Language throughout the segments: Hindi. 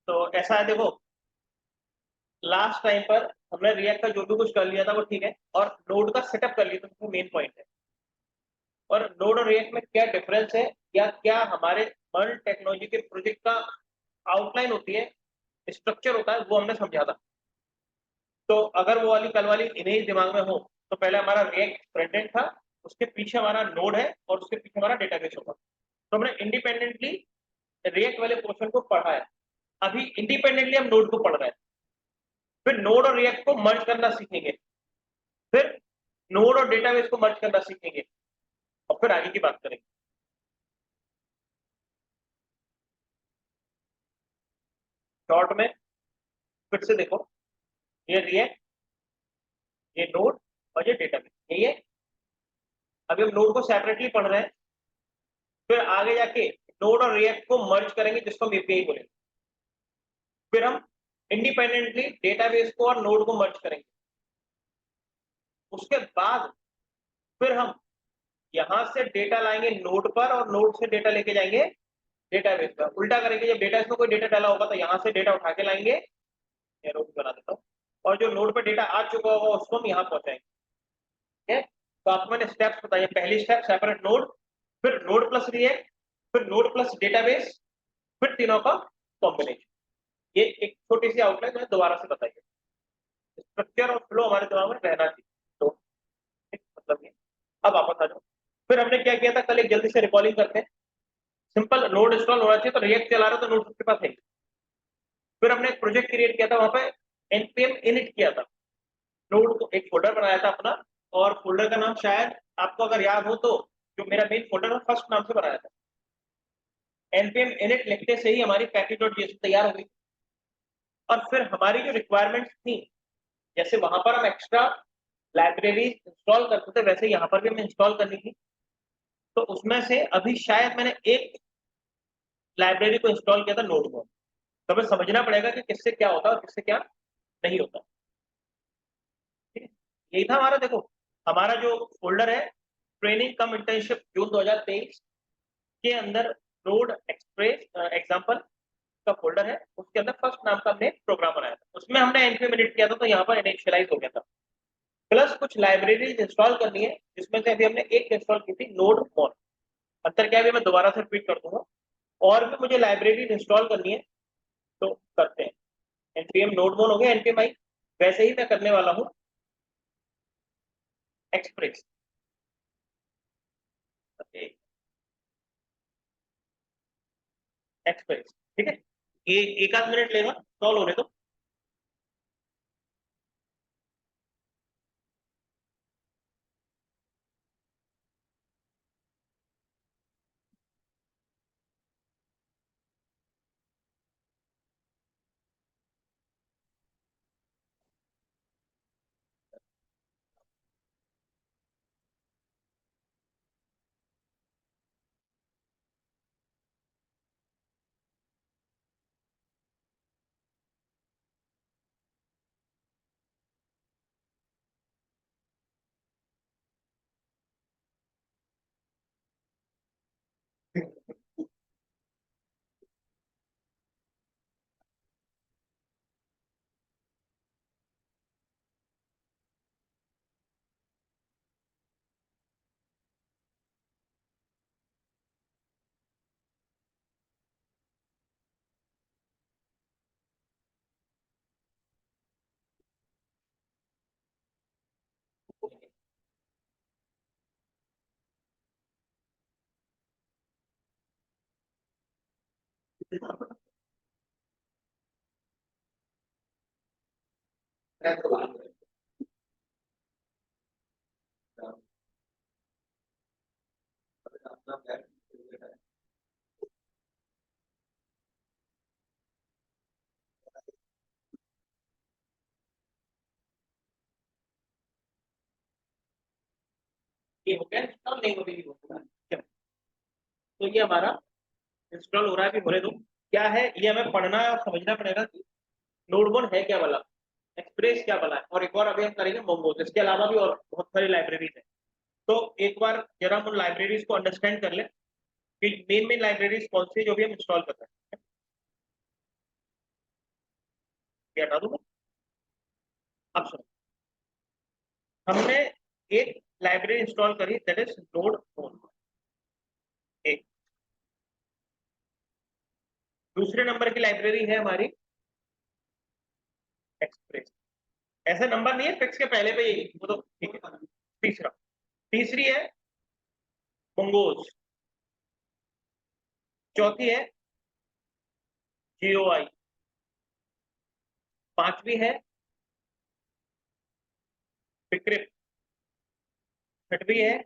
तो ऐसा है देखो, लास्ट टाइम पर हमने रिएक्ट का जो भी कुछ कर लिया था वो ठीक है, और नोड का सेटअप कर लिया था, वो मेन पॉइंट है। और नोड और रिएक्ट में क्या डिफरेंस है, या क्या हमारे मर्ज टेक्नोलॉजी के प्रोजेक्ट का आउटलाइन होती है, स्ट्रक्चर होता है, वो हमने समझा था। तो अगर वो वाली कल वाली इमेज दिमाग में हो, तो पहले हमारा रिएक्ट फ्रंट एंड था, उसके पीछे हमारा नोड है, और उसके पीछे हमारा डेटाबेस होगा। तो हमने इंडिपेंडेंटली रिएक्ट वाले पोर्शन को पढ़ा है। अभी इंडिपेंडेंटली हम नोड को पढ़ रहे हैं, फिर नोड और रिएक्ट को मर्ज करना सीखेंगे, फिर नोड और डेटाबेस को मर्ज करना सीखेंगे, और फिर आगे की बात करेंगे। शॉर्ट में फिर से देखो, ये रिएक्ट, ये नोड, और ये डेटाबेस, यही है। अभी हम नोड को सेपरेटली पढ़ रहे हैं, फिर आगे जाके नोड और रिएक्ट को मर्ज करेंगे, जिसको हम एपीआई बोलेंगे। फिर हम इंडिपेंडेंटली डेटाबेस को और नोड को मर्ज करेंगे। उसके बाद फिर हम यहां से डेटा लाएंगे नोड पर, और नोड से डेटा लेके जाएंगे डेटाबेस पर। उल्टा करेंगे, जब डेटाबेस में कोई डेटा डाला होगा तो यहां से डेटा उठा के लाएंगे, एरो भी बना देता हूँ, और जो नोड पर डेटा आ चुका होगा उसको हम यहाँ पहुंचाएंगे। ठीक है, तो आपको मैंने स्टेप्स बताइए। पहली स्टेप सेपरेट नोड, फिर नोड प्लस रिएक्ट, फिर नोड प्लस डेटाबेस, फिर तीनों का कॉम्बिनेशन। ये एक छोटी सी आउटलाइन है, दोबारा से बताइए। स्ट्रक्चर और फ्लो हमारे दिमाग में रहना चाहिए। तो मतलब ये, अब वापस आ जाओ। फिर हमने क्या किया था कल, एक जल्दी से रिकॉलिंग करते हैं। सिंपल, नोड इंस्टॉल होना चाहिए, तो रिएक्ट चला रहा तो नोड सबके पास है। फिर हमने एक प्रोजेक्ट क्रिएट किया था, वहां पे npm init किया था। नोड को एक फोल्डर बनाया था अपना, और फोल्डर का नाम शायद आपको अगर याद हो तो, जो मेरा मेन फोल्डर है फर्स्ट नाम से बनाया था। npm init लिखते से ही हमारी package.json तैयार हो गई। और फिर हमारी जो रिक्वायरमेंट्स थी, जैसे वहां पर हम एक्स्ट्रा लाइब्रेरी इंस्टॉल करते थे, वैसे यहाँ पर भी हमें इंस्टॉल करनी थी। तो उसमें से अभी शायद मैंने एक लाइब्रेरी को इंस्टॉल किया था, नोड को। तो हमें समझना पड़ेगा कि किससे क्या होता है और किससे क्या नहीं होता। ठीक है, यही था हमारा। देखो, हमारा जो फोल्डर है, ट्रेनिंग कम इंटर्नशिप जून 2023 के अंदर, नोड एक्सप्रेस एग्जाम्पल का फोल्डर है, उसके अंदर फर्स्ट नाम का हमने प्रोग्राम बनाया था, उसमें हमने npm init किया था, तो यहाँ पर इनिशियलाइज हो गया था। प्लस कुछ लाइब्रेरीज इंस्टॉल करनी है, जिसमें से अभी हमने एक इंस्टॉल की थी, नोड मॉन। अंतर क्या है, मैं दोबारा से रिपीट कर दूंगा। और भी मुझे लाइब्रेरी इंस्टॉल करनी है, तो करते हैं। npm नोड मोन हो गया, npm आई। वैसे ही मैं करने वाला हूँ एक्सप्रेस। एक्सप्रेस, ठीक है। ये एक आध मिनट लेगा इंस्टॉल होने तो। ये हो गया इंस्टॉल, नहीं हो भी होगा। तो ये हमारा इंस्टॉल हो रहा है, अभी होने दो। क्या है ये, हमें पढ़ना है और समझना पड़ेगा कि नोडमोन है क्या वाला, एक्सप्रेस क्या वाला है, और एक और अभी हम करेंगे मोंगोज। इसके अलावा भी और बहुत सारी लाइब्रेरीज है। तो एक बार जरा हम उन लाइब्रेरीज को अंडरस्टैंड कर ले कि मेन मेन लाइब्रेरीज कौन सी जो भी हम इंस्टॉल कर रहे हैं। ये हटा दूंगा। अब सुनो, हमने एक लाइब्रेरी इंस्टॉल करी, दैट इज नोड एक। दूसरे नंबर की लाइब्रेरी है हमारी एक्सप्रेस। ऐसा नंबर नहीं है फिक्स के पहले पे ही, वो तो ठीक है। तीसरा, तीसरी है मंगोज। चौथी है जीओआई। पांचवी है बिक्रिप। छठवीं है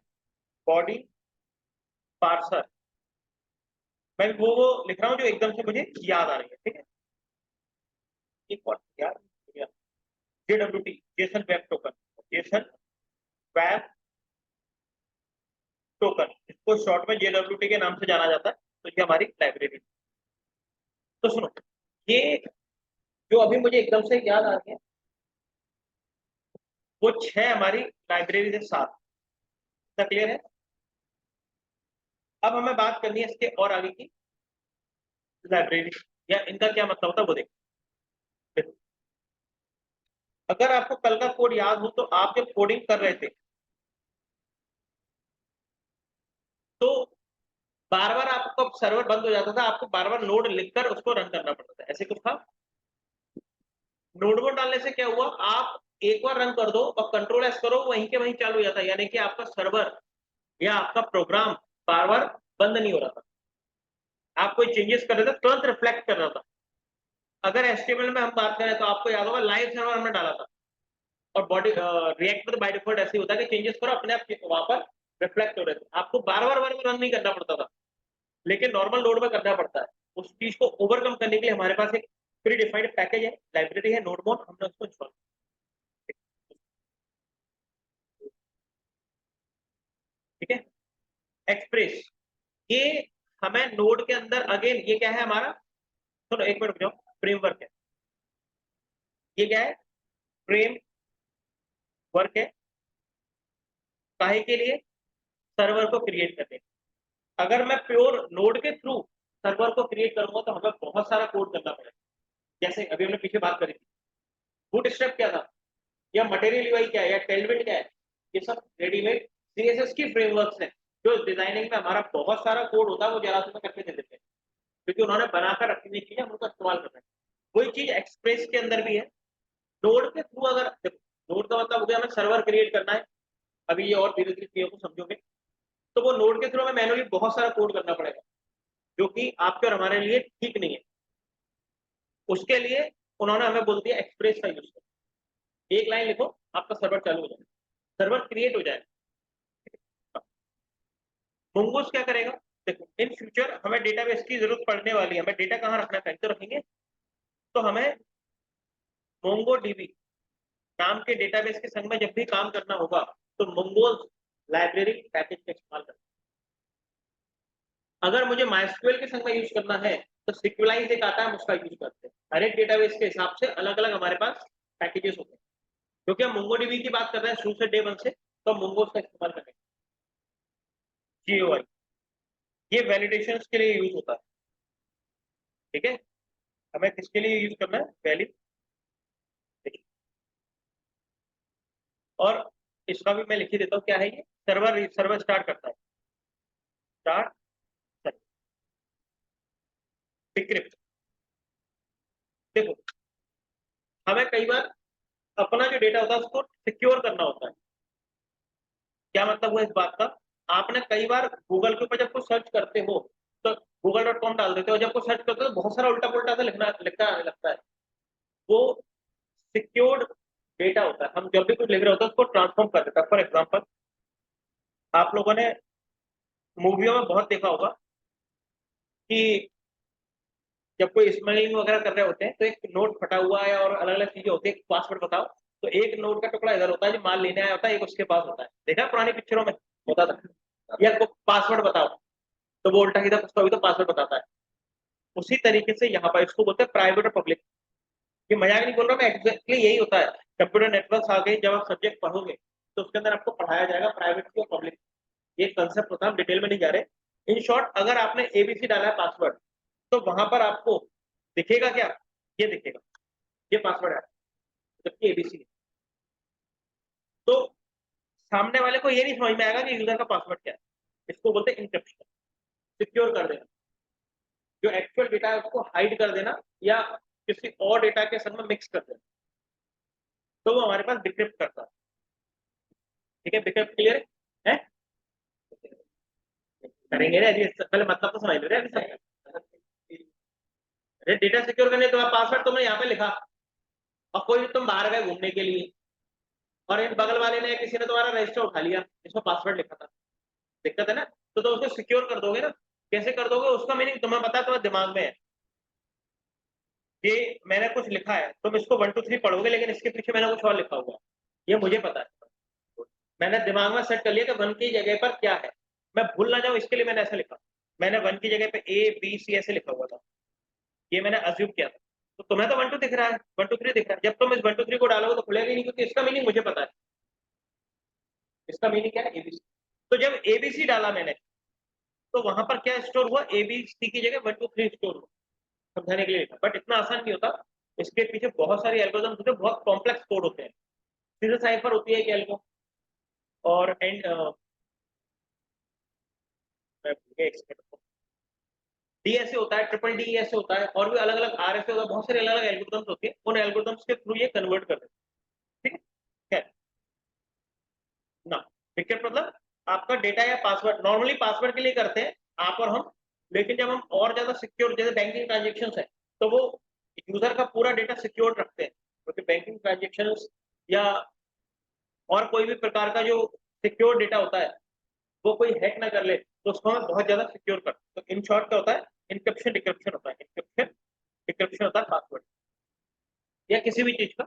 बॉडी पार्सर। मैं वो लिख रहा हूँ जो एकदम से मुझे याद आ रही है, ठीक है। एक और यार, जेडब्ल्यूटी, Jason web token. Jason web token, इसको शॉर्ट में जेडब्ल्यूटी के नाम से जाना जाता है। तो ये हमारी लाइब्रेरी। तो सुनो, ये जो अभी मुझे एकदम से याद आ रही है, वो 6 हमारी लाइब्रेरी से 7 तक क्लियर है। अब हमें बात करनी है इसके और आगे की लाइब्रेरी, या इनका क्या मतलब होता है वो देखो। अगर आपको कल का कोड याद हो, तो आप जब कोडिंग कर रहे थे तो बार बार आपको सर्वर बंद हो जाता था, आपको बार बार नोड लिखकर उसको रन करना पड़ता था, ऐसे कुछ था। नोड मोड डालने से क्या हुआ, आप एक बार रन कर दो और कंट्रोल एस करो, वहीं के वहीं चालू हो जाता है, यानी कि आपका सर्वर या आपका प्रोग्राम बार बार बंद नहीं हो रहा था। आप कोई चेंजेस कर रहे थे तुरंत रिफ्लेक्ट कर रहा था। अगर एचटीएमएल में हम बात करें तो आपको याद होगा लाइव सर्वर हमने डाला था, और बॉडी रिएक्ट में बाय डिफॉल्ट ऐसे ही होता है कि चेंजेस करो अपने आप वहां पर रिफ्लेक्ट हो रहे थे, आपको बार बार रन नहीं करना पड़ता था। लेकिन नॉर्मल लोड में करना पड़ता है। उस चीज को ओवरकम करने के लिए हमारे पास एक प्री डिफाइंड पैकेज है, लाइब्रेरी है नोडमोड, हमने उसको इंस्टॉल। ठीक है। एक्सप्रेस, ये हमें नोड के अंदर, अगेन ये क्या है हमारा, चलो एक मिनट रुक जाओ, फ्रेमवर्क है। ये क्या है, फ्रेम वर्क है। काहे के लिए, सर्वर को क्रिएट करने। अगर मैं प्योर नोड के थ्रू सर्वर को क्रिएट करूंगा तो हमें बहुत सारा कोड करना पड़ेगा। जैसे अभी हमने पीछे बात करी थी, बूटस्ट्रैप क्या था, या मटेरियल यूआई क्या है, या टेलविंड क्या है, ये सब रेडीमेड सीएसएस की फ्रेमवर्क्स हैं, जो डिजाइनिंग में हमारा बहुत सारा कोड होता है वो जरा सा करके दे देते हैं, क्योंकि उन्होंने बनाकर रखनी चाहिए, हम उनका इस्तेमाल कर रहे हैं। वही चीज एक्सप्रेस के अंदर भी है। नोड के थ्रू अगर नोड का मतलब हो गया हमें सर्वर क्रिएट करना है, अभी ये और धीरे धीरे चीजों को समझोगे, तो वो नोड के थ्रू हमें मैनुअली बहुत सारा कोड करना पड़ेगा, जो कि आपके और हमारे लिए ठीक नहीं है। उसके लिए उन्होंने हमें बोल दिया एक्सप्रेस का यूज करो। एक लाइन लिखो, आपका सर्वर चालू हो जाएगा, सर्वर क्रिएट हो जाएगा। मोंगोस क्या करेगा, देखो इन फ्यूचर हमें डेटाबेस की जरूरत पड़ने वाली है, हमें डेटा कहाँ रखना है, कहीं तो रखेंगे। तो हमें मोंगो डीबी नाम के डेटाबेस के संग में जब भी काम करना होगा, तो मोंगोज लाइब्रेरी पैकेज का इस्तेमाल करना। अगर मुझे माइस्क्यूएल के संग में यूज करना है, तो सिक्वलाइज एक आता है, उसका यूज करते हैं। हर एक डेटाबेस के हिसाब से अलग अलग हमारे पास पैकेजेस होते हैं। क्योंकि हम मोंगो डीबी की बात कर रहे हैं शुरू से डे 1 से, तो हम मोंगोज का इस्तेमाल करेंगे। जीओआई, ये वैलिडेशन के लिए यूज होता है। ठीक है, हमें किसके लिए यूज करना है, वैलिड। और इसका भी मैं लिख ही देता हूँ, क्या है ये, सर्वर सर्वर स्टार्ट करता है, स्टार्ट डिक्रिप्ट। देखो, हमें कई बार अपना जो डेटा होता है उसको सिक्योर करना होता है। क्या मतलब हुआ इस बात का, आपने कई बार गूगल के ऊपर जब कुछ सर्च करते हो, तो google.com डाल देते हो, जब कुछ सर्च करते हो तो बहुत सारा उल्टा पुल्टा सा लिखना लिखता लगता है। वो सिक्योर्ड डेटा होता है, हम जब भी कुछ लिख रहे होते हैं उसको ट्रांसफॉर्म कर देता है। फॉर एग्जाम्पल, आप लोगों ने मूवियों में बहुत देखा होगा कि जब कोई स्मगलिंग वगैरह कर रहे होते हैं, तो एक नोट फटा हुआ है और अलग अलग चीजें होती है, पासवर्ड बताओ, तो एक नोट का टुकड़ा इधर होता है जो माल लेने आया होता है, एक उसके पास होता है, देखा पुरानी पिक्चरों में होता था, या पासवर्ड बताओ, तो वो उल्टा सीधा कुछ तो पासवर्ड बताता है। उसी तरीके से यहाँ पर इसको बोलते हैं प्राइवेट और पब्लिक। ये मजाक नहीं बोल रहा मैं, एग्जैक्टली यही होता है। कंप्यूटर नेटवर्क आगे जब आप सब्जेक्ट पढ़ोगे, तो उसके अंदर आपको पढ़ाया जाएगा प्राइवेट की और पब्लिक। ये कंसेप्ट होता है, हम डिटेल में नहीं जा रहे। इन शॉर्ट, अगर आपने एबीसी डाला है पासवर्ड, तो वहां पर आपको दिखेगा क्या, ये दिखेगा, ये पासवर्ड है, जबकि एबीसी। तो सामने वाले को ये नहीं समझ में आएगा कि यूजर का पासवर्ड क्या है। इसको बोलते हैं इंक्रिप्शन, सिक्योर कर देना। जो एक्चुअल डेटा है उसको हाइड कर देना या किसी और डेटा के संग में मिक्स कर देना, तो वो हमारे पास डिक्रिप्ट करता है। ठीक है, डिक्रिप्ट क्लियर है? करेंगे ना, पहले मतलब तो समझ लो। अरे डेटा सिक्योर करने तो पासवर्ड तुमने यहाँ पे लिखा, और कोई तुम बाहर गए घूमने के लिए और इन बगल वाले ने किसी ने तुम्हारा रजिस्टर उठा लिया, इसमें पासवर्ड लिखा था, दिक्कत है ना। तो उसको सिक्योर कर दोगे ना, कैसे कर दोगे? उसका मीनिंग तुम्हें पता है, तुम्हारे दिमाग में है ये मैंने कुछ लिखा है, तुम इसको 1 2 3 पढ़ोगे, लेकिन इसके पीछे मैंने कुछ और लिखा हुआ है, ये मुझे पता है। मैंने दिमाग में सेट कर लिया कि 1 की जगह पर क्या है, मैं भूल ना जाऊं इसके लिए मैंने ऐसा लिखा। मैंने 1 की जगह पे A B C ऐसे लिखा हुआ था, ये मैंने अज्यूम किया था। तो तुम्हें तो 1 2 दिख रहा है, 1 2 3 दिख रहा है। जब तुम इस 1 2 3 को डालोगे तो खुलेगा ही नहीं, क्योंकि इसका मीनिंग मुझे पता है। इसका मीनिंग क्या है? ABC। तो जब ABC डाला मैंने, तो वहां पर क्या स्टोर हुआ? ABC की जगह 1 2 3 स्टोर हुआ, समझाने के लिए लिखा। बट इतना आसान नहीं होता, इसके पीछे बहुत सारी एल्गोरिथम्स होते हैं, बहुत कॉम्प्लेक्स कोड होते हैं। सीधे साइफर होती है कि एल्गो, और एंड डी ऐसे होता है, ट्रिपल डी ऐसे होता है, और भी अलग अलग आर ऐसे होता है, बहुत सारे अलग अलग एल्गोरिथम्स होते हैं। उन एल्गोरिथम्स के थ्रू ये कन्वर्ट कर देते हैं। ठीक है ना? ठीक है, मतलब आपका डेटा या पासवर्ड, नॉर्मली पासवर्ड के लिए करते हैं आप और हम, लेकिन जब हम और ज्यादा सिक्योर, जैसे बैंकिंग ट्रांजेक्शन है, तो वो यूजर का पूरा डेटा सिक्योर रखते हैं, क्योंकि बैंकिंग ट्रांजेक्शन या और कोई भी प्रकार का जो सिक्योर डेटा होता है, वो कोई हैक ना कर ले, तो उसको हमें बहुत ज्यादा सिक्योर कर। तो इन शॉर्ट क्या होता है? इनक्रिप्शन डिक्रिप्शन होता है। इनक्रिप्शन डिक्रिप्शन होता है पासवर्ड या किसी भी चीज का।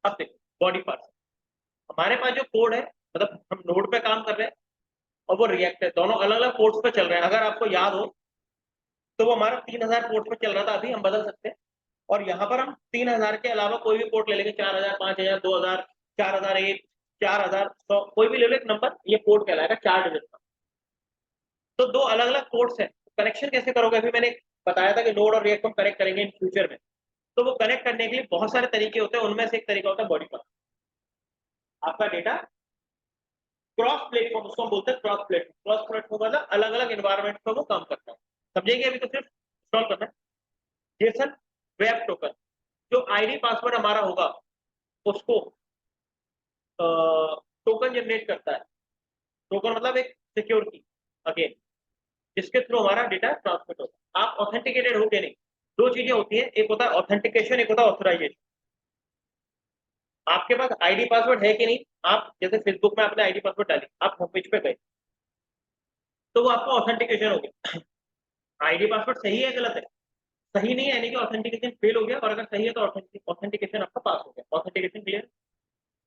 अब देखो बॉडी पार्ट, हमारे पास जो कोड है, मतलब हम नोड पे काम कर रहे हैं और वो रिएक्ट है, दोनों अलग अलग पोर्ट्स पे चल रहे हैं। अगर आपको याद हो तो वो हमारा 3000 पोर्ट पे चल रहा था, अभी हम बदल सकते हैं। और यहाँ पर हम 3000 के अलावा कोई भी पोर्ट ले लेंगे, 4000 5000 2000 4001 4100, कोई भी ले लो एक नंबर, ये पोर्ट कहलाएगा 4 डिजिट का। तो दो अलग अलग पोर्ट्स हैं, कनेक्शन कैसे करोगे? अभी मैंने बताया था कि नोड और रिएक्ट हम कनेक्ट करेंगे इन फ्यूचर में। तो वो कनेक्ट करने के लिए बहुत सारे तरीके होते हैं, उनमें से एक तरीका होता है बॉडी पार्ट। आपका डेटा क्रॉस प्लेटफॉर्म, उसको हम बोलते हैं क्रॉस प्लेटफॉर्म। क्रॉस प्लेटफॉर्म मतलब अलग अलग एनवायरमेंट पर वो काम करता है। समझेंगे? अभी तो सिर्फ इंस्टॉल करना है। जेसन वेब टोकन, जो आईडी पासवर्ड हमारा होगा उसको टोकन जनरेट करता है। टोकन मतलब एक सिक्योर की, अगेन, जिसके थ्रू हमारा डेटा ट्रांसमिट होता है। आप ऑथेंटिकेटेड हो के नहीं, दो चीजें होती हैं, एक होता है ऑथेंटिकेशन, एक होता है ऑथराइजेशन। आपके पास आईडी पासवर्ड है कि नहीं, आप जैसे फेसबुक में आपने आईडी पासवर्ड डाली, आप होम पेज पे गए, तो वो आपका ऑथेंटिकेशन हो गया। आईडी पासवर्ड सही है गलत है? सही नहीं है, यानी कि ऑथेंटिकेशन फेल हो गया, और अगर सही है तो ऑथेंटिकेशन आपका पास हो गया। Authentication clear.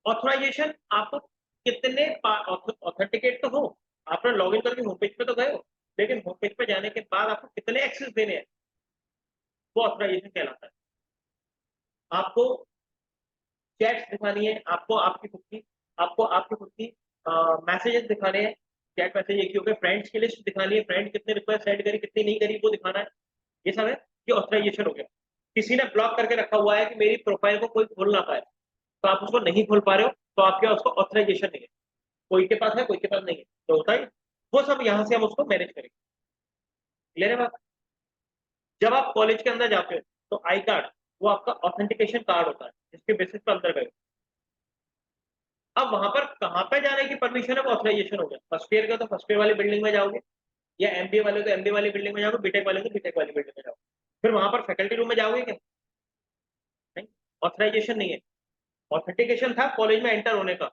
ऑथराइजेशन, आपको कितने ऑथेंटिकेट तो हो, आपने लॉगिन करके होम पेज पे तो गए हो, लेकिन होम पेज पे जाने के बाद आपको कितने एक्सेस देने हैं, वो ऑथराइजेशन कहलाता है। आपको चैट्स दिखानी है, आपको आपकी खुद की, आपको आपकी खुद की मैसेजेस दिखाने हैं, चैट मैसेज एक ही हो गए, फ्रेंड्स की लिस्ट दिखानी है, फ्रेंड कितने रिक्वेस्ट सेंड करी कितनी नहीं करी वो दिखाना है। ये सब है, ये ऑथराइजेशन हो गया। किसी ने ब्लॉक करके रखा हुआ है कि मेरी प्रोफाइल को कोई खोल ना पाए, तो आप उसको नहीं खोल पा रहे हो, तो आपके उसको ऑथराइजेशन नहीं है। कोई के पास है, कोई के पास नहीं है, तो होता है वो सब, यहाँ से हम उसको मैनेज करेंगे। क्लियर है बात? जब आप कॉलेज के अंदर जाते हो तो आई कार्ड, वो आपका ऑथेंटिकेशन कार्ड होता है, जिसके बेसिस पर अंदर गए। अब वहां पर कहाँ पे जाने की परमिशन है, वो ऑथराइजेशन हो गया। फर्स्ट ईयर का तो फर्स्ट ईयर वाली बिल्डिंग में जाओगे, या एमबीए वाले तो एमबीए वाली बिल्डिंग में जाओगे, बीटेक वाले तो बीटेक वाली बिल्डिंग में जाओगे। फिर वहां पर फैकल्टी रूम में जाओगे क्या? नहीं, ऑथराइजेशन नहीं है। ऑथेंटिकेशन था कॉलेज में एंटर होने का,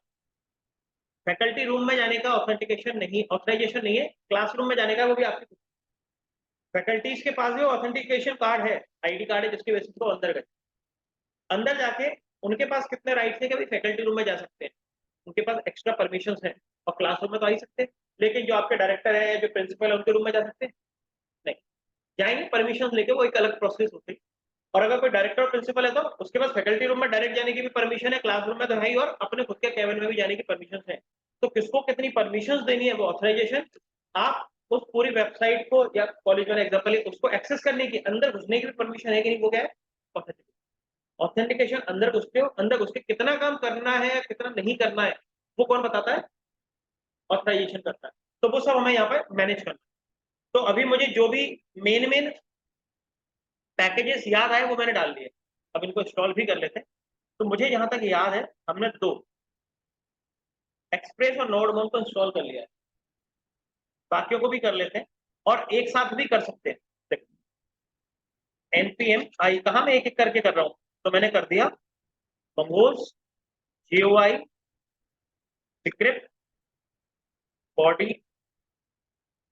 फैकल्टी रूम में जाने का ऑथेंटिकेशन नहीं, ऑथराइजेशन नहीं है। क्लासरूम में जाने का वो भी आपकी, फैकल्टीज के पास भी ऑथेंटिकेशन कार्ड है, आईडी कार्ड है, जिसके बेसिस पर अंदर गए। अंदर जाके उनके पास कितने राइट्स है कि भाई फैकल्टी रूम में जा सकते हैं, उनके पास एक्स्ट्रा परमिशंस हैं, और क्लासरूम में तो आ ही सकते हैं। लेकिन जो आपके डायरेक्टर है या जो प्रिंसिपल है उनके रूम में जा सकते हैं? नहीं जाएंगे, परमिशन लेके, वो एक अलग प्रोसेस होती है। और अगर कोई डायरेक्टर और प्रिंसिपल है तो उसके पास फैकल्टी रूम में डायरेक्ट जाने की भी परमिशन है, क्लासरूम में तो है ही, और अपने खुद के कैबिन में भी जाने की परमिशन है। तो किसको कितनी परमिशन देनी है, वो ऑथराइजेशन आप उस पूरी वेबसाइट को या कॉलेज वाला एग्जाम्पल है उसको एक्सेस करने की, अंदर घुसने की भी परमिशन है कि नहीं, वो क्या है? ऑथेंटिकेशन। अंदर घुसते हो, अंदर घुस के कितना काम करना है कितना नहीं करना है वो कौन बताता है? ऑथराइजेशन करता है। तो वो सब हमें यहाँ पे मैनेज करना है। तो अभी मुझे जो भी मेन मेन पैकेजेस याद आए वो मैंने डाल दिए, अब इनको इंस्टॉल भी कर लेते हैं। तो मुझे जहां तक याद है हमने दो एक्सप्रेस और नोड को इंस्टॉल कर लिया है, बाकियों को भी कर लेते हैं और एक साथ भी कर सकते हैं। npm आई कहा, मैं एक एक करके कर रहा हूं, तो मैंने कर दिया compose GUI script body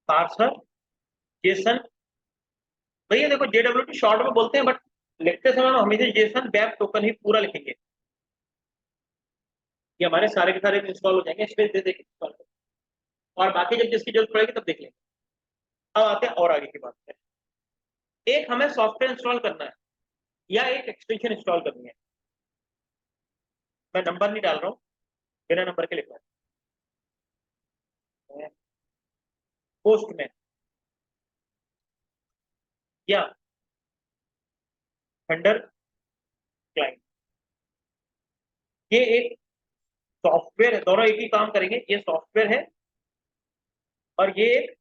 parser Jason. भैया देखो JWT शॉर्ट में बोलते हैं, बट लिखते समय हम हमेशा जेसन वेब टोकन ही पूरा लिखेंगे, ये हमारे सारे के सारे इंस्टॉल हो जाएंगे, स्पेस दे देंगे इंस्टॉल कर। और बाकी जब जिसकी जरूरत पड़ेगी तब देख लेंगे। अब आते हैं और आगे की बात है, एक हमें सॉफ्टवेयर इंस्टॉल करना है या एक एक्सटेंशन इंस्टॉल करनी है। मैं नंबर नहीं डाल रहा हूँ, बिना नंबर के लिख रहा हूँ। पोस्ट में या थंडर क्लाइंट, ये एक सॉफ्टवेयर है, दोनों एक ही काम करेंगे। ये सॉफ्टवेयर है और ये एक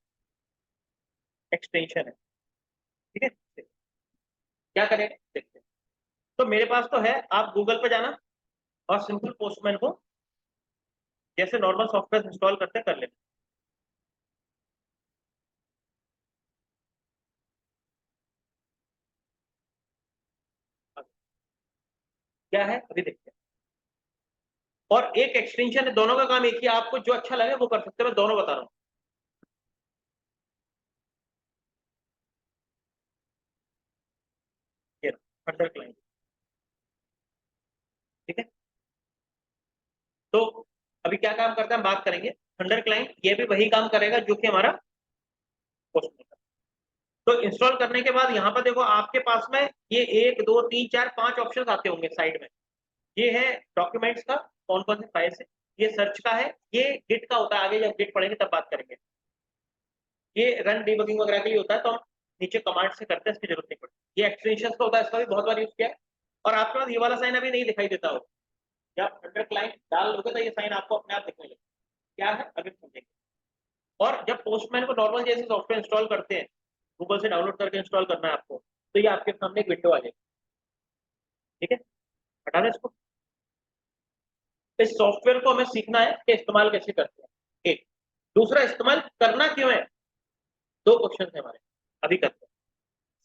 एक्सटेंशन है, ठीक है। क्या करेंगे देखते हैं। तो मेरे पास तो है, आप गूगल पे जाना और सिंपल पोस्टमैन को जैसे नॉर्मल सॉफ्टवेयर इंस्टॉल करते कर लेना। क्या है अभी देखते हैं। और एक एक्सटेंशन है, दोनों का काम एक ही, आपको जो अच्छा लगे वो कर सकते हैं, मैं दोनों बता रहा हूँ। ये थंडर क्लाइंट, ठीक है। तो अभी क्या काम करता है हम बात करेंगे। थंडर क्लाइंट ये भी वही काम करेगा जो कि हमारा पोस्टमैन। तो इंस्टॉल करने के बाद यहाँ पर देखो आपके पास में ये 1 2 3 4 5 ऑप्शन आते होंगे साइड में। ये है डॉक्यूमेंट्स का, कौन कौन से फाइल्स है। ये सर्च का है, ये गिट का होता है, आगे जब गिट पढ़ेंगे तब बात करेंगे। ये रन डिबगिंग वगैरह के लिए होता है, तो हम नीचे कमांड से करते हैं, इसकी जरूरत नहीं पड़ती। ये एक्सटेंशन का होता है, इसका भी बहुत बार यूज किया है। और आपके पास ये वाला साइन अभी नहीं दिखाई देता हो, जब थंडर क्लाइंट डाल लोगे तो ये साइन आपको अपने आप दिखने लगेगा। क्या है अभी समझेंगे। और जब पोस्टमैन को नॉर्मल जैसे सॉफ्टवेयर इंस्टॉल करते हैं, गूगल से डाउनलोड करके इंस्टॉल करना है आपको, तो ये आपके सामने एक विंडो आ जाएगी, ठीक है। हटा दें इसको। इस सॉफ्टवेयर को हमें सीखना है कि इस्तेमाल कैसे करते हैं, एक। दूसरा, इस्तेमाल करना क्यों है, दो क्वेश्चन है हमारे, अभी करते हैं।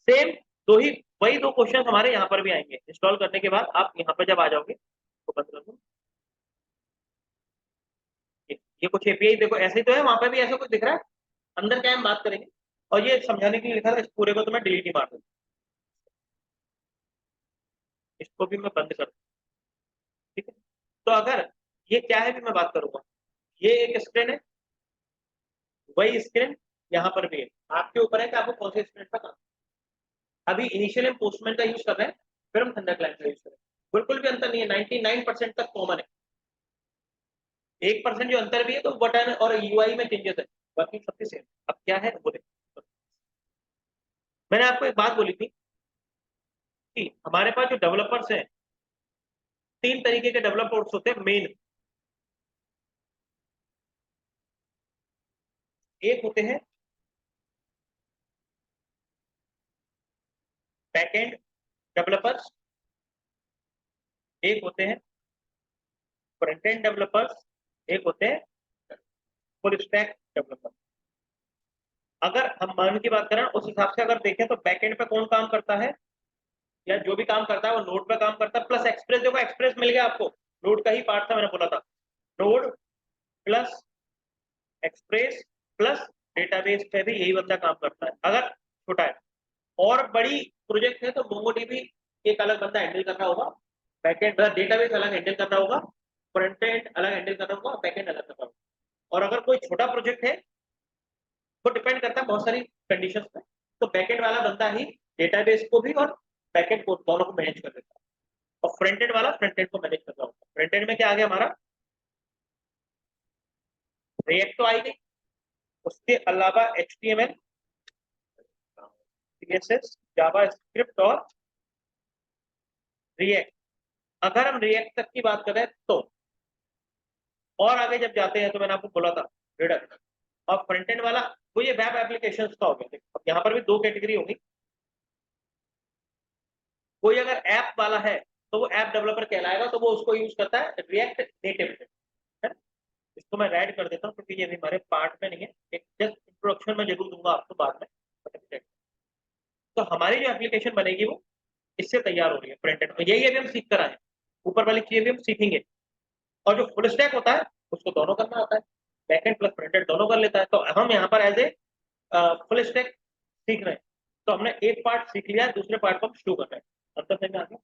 सेम दो ही, वही दो क्वेश्चन हमारे यहाँ पर भी आएंगे। इंस्टॉल करने के बाद आप यहाँ पर जब आ जाओगे तो बंद कर दो। ये कुछ एपीआई देखो ऐसे ही तो है, वहां पर भी ऐसा कुछ दिख रहा है। अंदर क्या हम बात करेंगे। और ये समझाने के लिए लिखा था, इस पूरे को तो मैं डिलीट ही मार दूँ, इसको भी मैं बंद कर दूँ, ठीक है। तो अगर ये क्या है भी मैं बात करूंगा, ये एक स्क्रीन है, वही स्क्रीन यहाँ पर भी है। आपके ऊपर है कि आपको कौन से स्क्रीन पर काम। अभी इनिशियल हम पोस्टमैन का यूज कर रहे हैं, फिर हम थंडर क्लाइंट का यूज कर रहे हैं। बिल्कुल भी अंतर नहीं है, 99% तक कॉमन है। 1% जो अंतर भी है तो बटन और यूआई में चेंजेस है, बाकी सबके सेम। अब क्या है वो देखो। मैंने आपको एक बात बोली थी कि हमारे पास जो डेवलपर्स हैं, तीन तरीके के डेवलपर्स होते हैं मेन। एक होते हैं बैकएंड डेवलपर्स, एक होते हैं फ्रंट एंड डेवलपर्स, एक होते हैं फुल स्टैक डेवलपर। अगर हम मान की बात करें उस हिसाब से अगर देखें तो बैकएंड पे कौन काम करता है, या जो भी काम करता है वो नोड पे काम करता है प्लस एक्सप्रेस। देखो एक्सप्रेस मिल गया आपको, नोड का ही पार्ट था, मैंने बोला था। Node plus express plus database पे भी यही बंदा काम करता है अगर छोटा है। और बड़ी प्रोजेक्ट है तो मोंगोडीबी एक अलग बंदा हैंडल कर रहा होगा, बैकएंड डेटाबेस अलग हैंडल कर रहा होगा, फ्रंट एंड अलग हैंडल कर रहा होगा, बैकएंड अलग कर रहा होगा। और अगर कोई छोटा प्रोजेक्ट है तो डिपेंड करता है बहुत सारी कंडीशंस पे, तो बैकएंड वाला बंदा ही डेटाबेस को भी और बैकएंड को दोनों को मैनेज कर देता है। और फ्रंट एंड वाला फ्रंट एंड को मैनेज कर रहा होगा। फ्रंट एंड में क्या आ गया हमारा, रिएक्ट तो आई गई, उसके अलावा HTML, CSS, जावास्क्रिप्ट और रिएक्ट। अगर हम रिएक्ट तक की बात करें तो, और आगे जब जाते हैं तो मैंने आपको बोला था रिडक्ट और फ्रंट एंड वाला, वो ये वेब एप्लीकेशंस का हो गया। अब यहाँ पर भी दो कैटेगरी होगी। कोई अगर ऐप वाला है तो वो ऐप डेवलपर कहलाएगा, तो वो उसको यूज करता है रिएक्ट नेटिव है। इसको मैं ऐड कर देता हूँ क्योंकि ये भी हमारे पार्ट में नहीं है, एक जस्ट इंट्रोडक्शन में जरूर दूंगा आपको बाद में। तो हमारी जो एप्लीकेशन बनेगी वो इससे तैयार हो रही है फ्रंट एंड, यही अभी हम सीख कर आए, ऊपर वाली चीजें भी हम सीखेंगे। और जो फुल स्टैक होता है उसको दोनों करना होता है, बैकएंड प्लस फ्रंट एंड दोनों कर लेता है। तो हम यहाँ पर एज ए फुल स्टैक सीख रहे हैं। तो हमने एक पार्ट सीख लिया है, दूसरे पार्ट को हम शुरू कर रहे हैं। अंतर समझ में आ गया?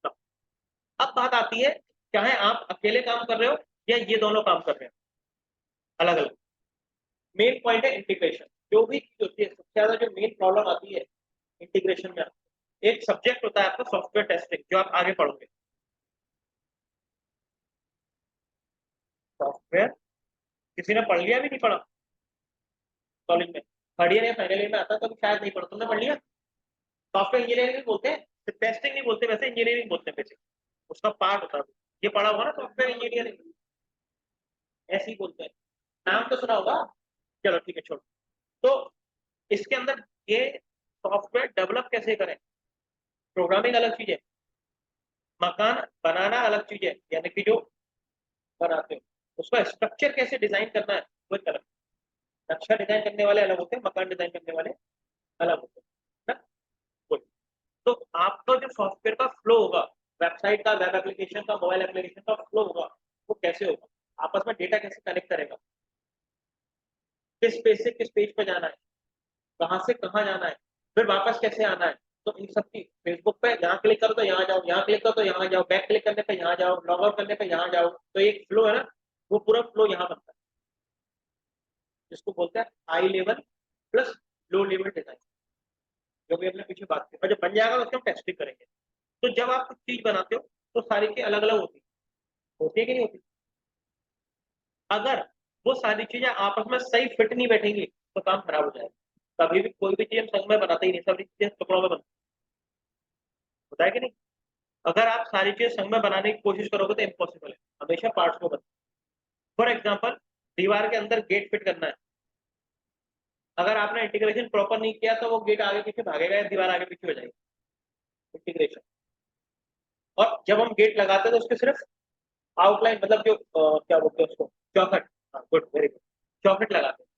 तो अब बात आती है, चाहे आप अकेले काम कर रहे हो या ये दोनों काम कर रहे हैं अलग अलग, मेन पॉइंट है इंटीग्रेशन। जो भी चीज होती है सबसे ज्यादा जो मेन प्रॉब्लम आती है इंटीग्रेशन में, एक सब्जेक्ट होता है आपका सॉफ्टवेयर टेस्टिंग, जो आप आगे पढ़ोगे। सॉफ्टवेयर किसी ने पढ़ लिया भी नहीं पढ़ा कॉलेज में, थर्ड ईयर या फाइनल ईयर में आता तो शायद नहीं पढ़ा, तुमने पढ़ लिया? सॉफ्टवेयर इंजीनियरिंग बोलते हैं, टेस्टिंग नहीं बोलते, वैसे इंजीनियरिंग बोलते हैं वैसे, उसका पार्ट होता है। ये पढ़ा होगा ना सॉफ्टवेयर इंजीनियरिंग, ऐसे ही बोलते हैं, नाम तो सुना होगा। चलो ठीक है छोड़ो। तो इसके अंदर ये सॉफ्टवेयर डेवलप कैसे करें, प्रोग्रामिंग अलग चीज है, मकान बनाना अलग चीज है, यानी कि जो बनाते हो उसका स्ट्रक्चर कैसे डिजाइन करना है वो एक अलग। नक्शा डिजाइन करने वाले अलग होते हैं, मकान डिजाइन करने वाले अलग होते हैं ना। वही। तो आपका जो सॉफ्टवेयर का फ्लो होगा, वेबसाइट का, वेब एप्लीकेशन का, मोबाइल एप्लीकेशन का फ्लो होगा, वो कैसे होगा, आपस में डेटा कैसे कनेक्ट करेगा, किस पेज से किस पेज पर जाना है, कहाँ से कहाँ जाना है, फिर वापस कैसे आना है। तो इन सब की फेसबुक पे यहाँ क्लिक करो तो यहाँ जाओ, यहाँ क्लिक करो तो यहाँ जाओ, बैक क्लिक करने पे यहाँ जाओ, लॉग आउट करने पे यहाँ जाओ, तो एक फ्लो है ना, वो पूरा फ्लो यहाँ बनता है, जिसको बोलते हैं high level plus low level design, जो भी हमने पीछे बात की। और जब बन जाएगा तो उसको हम टेस्टिंग करेंगे। तो जब आप कुछ चीज बनाते हो तो सारी चीजें अलग अलग होती है कि नहीं होती? अगर वो सारी चीजें आपस में सही फिट नहीं बैठेंगी तो काम खराब हो जाएगा। कभी भी कोई भी चीज हम संग में बनाते ही नहीं, सभी चीजें टुकड़ों में बनती होता है कि नहीं? अगर आप सारी चीजें संग में बनाने की कोशिश करोगे तो इम्पॉसिबल है, हमेशा पार्ट्स में बनती। फॉर एग्जाम्पल, दीवार के अंदर गेट फिट करना है, अगर आपने इंटीग्रेशन प्रॉपर नहीं किया तो वो गेट आगे पीछे भागेगा या दीवार आगे पीछे हो जाएगी। इंटीग्रेशन। और जब हम गेट लगाते हैं तो उसके सिर्फ आउटलाइन, मतलब जो क्या बोलते हैं उसको, चौखट। हाँ गुड, वेरी गुड, चौखट लगाते हैं,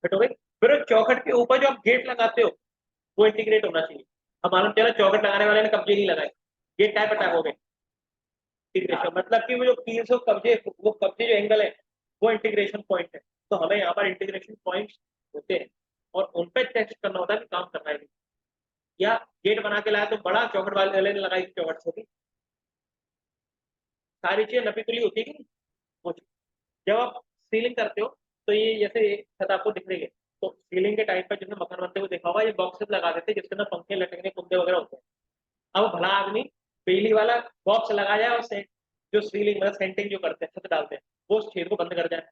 फिट हो गई। फिर उस चौखट के ऊपर जो आप गेट लगाते हो वो इंटीग्रेट होना चाहिए। अब मालूम चला चौखट लगाने वाले ने कब्जे नहीं लगाए, गेट टाइप अटैक हो गए। इंटीग्रेशन मतलब कि वो जो 300 कब्जे, वो कब्जे जो एंगल है वो इंटीग्रेशन पॉइंट है। तो हमें यहाँ पर इंटीग्रेशन पॉइंट होते हैं और उन पे टेस्ट करना होता है कि काम करना है। या गेट बना के लाया तो बड़ा, चौखट वाले ने लगाई चौखट छोटी, सारी चीजें नपी तुली होती है कि नहीं? वो चीज़। जब आप सीलिंग करते हो तो ये जैसे छत आपको दिख रही है, तो सीलिंग के टाइम पर जैसे मकान बनते हुए देखा होगा, ये बॉक्सेस लगा देते हैं जिसके अंदर पंखे लटकने कुंदे वगैरह होते हैं। अब भला आदमी बिजली वाला बॉक्स लगा जाए और जो सीलिंग मतलब सेंटिंग जो करते हैं, छत डालते हैं, वो उस छेद को बंद कर जाए,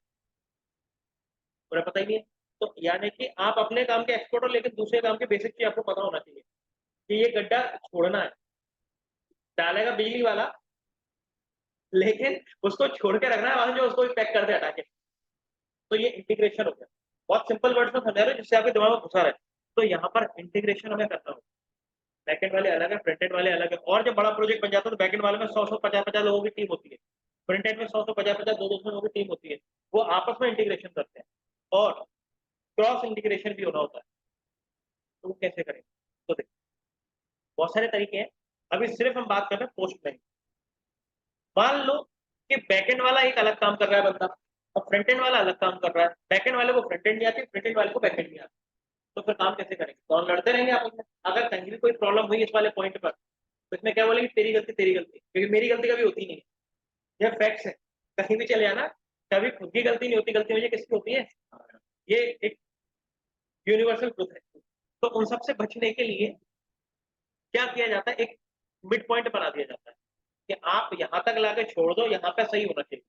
उन्हें पता ही नहीं है। तो यानी कि आप अपने काम के एक्सपर्ट हो, लेकिन दूसरे काम के बेसिक चीज आपको पता होना चाहिए कि ये गड्ढा छोड़ना है, डालेगा बिजली वाला, लेकिन उसको छोड़ के रखना है वहां, जो उसको पैक कर दे हटा के। तो ये इंटीग्रेशन हो गया। बहुत सिंपल वर्ड्स में समझा रहे हो जिससे आपके दिमाग में घुसा रहे। तो यहाँ पर इंटीग्रेशन हमें करना होगा। बैकेंड वाले अलग है, फ्रंट एंड वाले अलग है, और जब बड़ा प्रोजेक्ट बन जाता है तो बैकेंड वाले में 100 50 50 लोगों की टीम होती है, फ्रंट एंड में 100 50 50 200 लोगों की टीम होती है। वो आपस में इंटीग्रेशन करते हैं और क्रॉस इंटीग्रेशन भी होना होता है। तो वो कैसे करें? तो देखिए, बहुत सारे तरीके हैं। अभी सिर्फ हम बात कर रहे हैं पोस्ट में। मान लो कि बैकेंड वाला एक अलग काम कर रहा है बंदा और फ्रंट एंड वाला अलग काम कर रहा है, बैकेंड वाले को फ्रंट एंड नहीं आती, फ्रंट एंड वाले को बैकेंड नहीं आती। तो फिर काम कैसे करेंगे? कौन लड़ते रहेंगे आपस में। अगर कहीं भी कोई प्रॉब्लम हुई इस वाले पॉइंट पर तो इसमें क्या बोलेंगे, तेरी गलती तेरी गलती, क्योंकि मेरी गलती कभी होती नहीं है। यह फैक्ट्स है, कहीं भी चले जाना, कभी खुद की गलती नहीं होती, गलती मुझे किसकी होती है, ये एक यूनिवर्सल ट्रुथ है। तो उन सबसे बचने के लिए क्या किया जाता है, एक मिड पॉइंट बना दिया जाता है कि आप यहां तक लाके छोड़ दो, यहाँ पे सही होना चाहिए,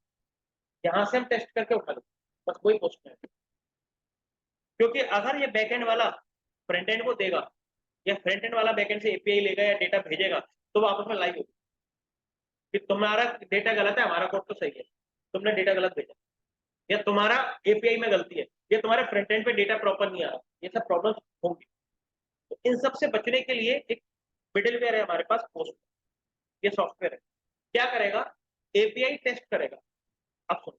यहाँ से हम टेस्ट करके उठा लो। बस वही पोस्ट है, क्योंकि अगर ये बैकएंड वाला फ्रंट एंड को देगा या फ्रंट एंड वाला बैकएंड से एपीआई लेगा या डेटा भेजेगा तो वो आपस में लाइव होगी कि तुम्हारा डेटा गलत है, हमारा कोड तो सही है, तुमने डेटा गलत भेजा, या तुम्हारा एपीआई में गलती है, या तुम्हारे फ्रंट एंड पे डेटा प्रॉपर नहीं आ रहा, ये सब प्रॉब्लम होंगी। तो इन सब से बचने के लिए एक मिडिलवेयर है हमारे पास, पोस्ट, ये सॉफ्टवेयर है, क्या करेगा, एपीआई टेस्ट करेगा। अब सुनो,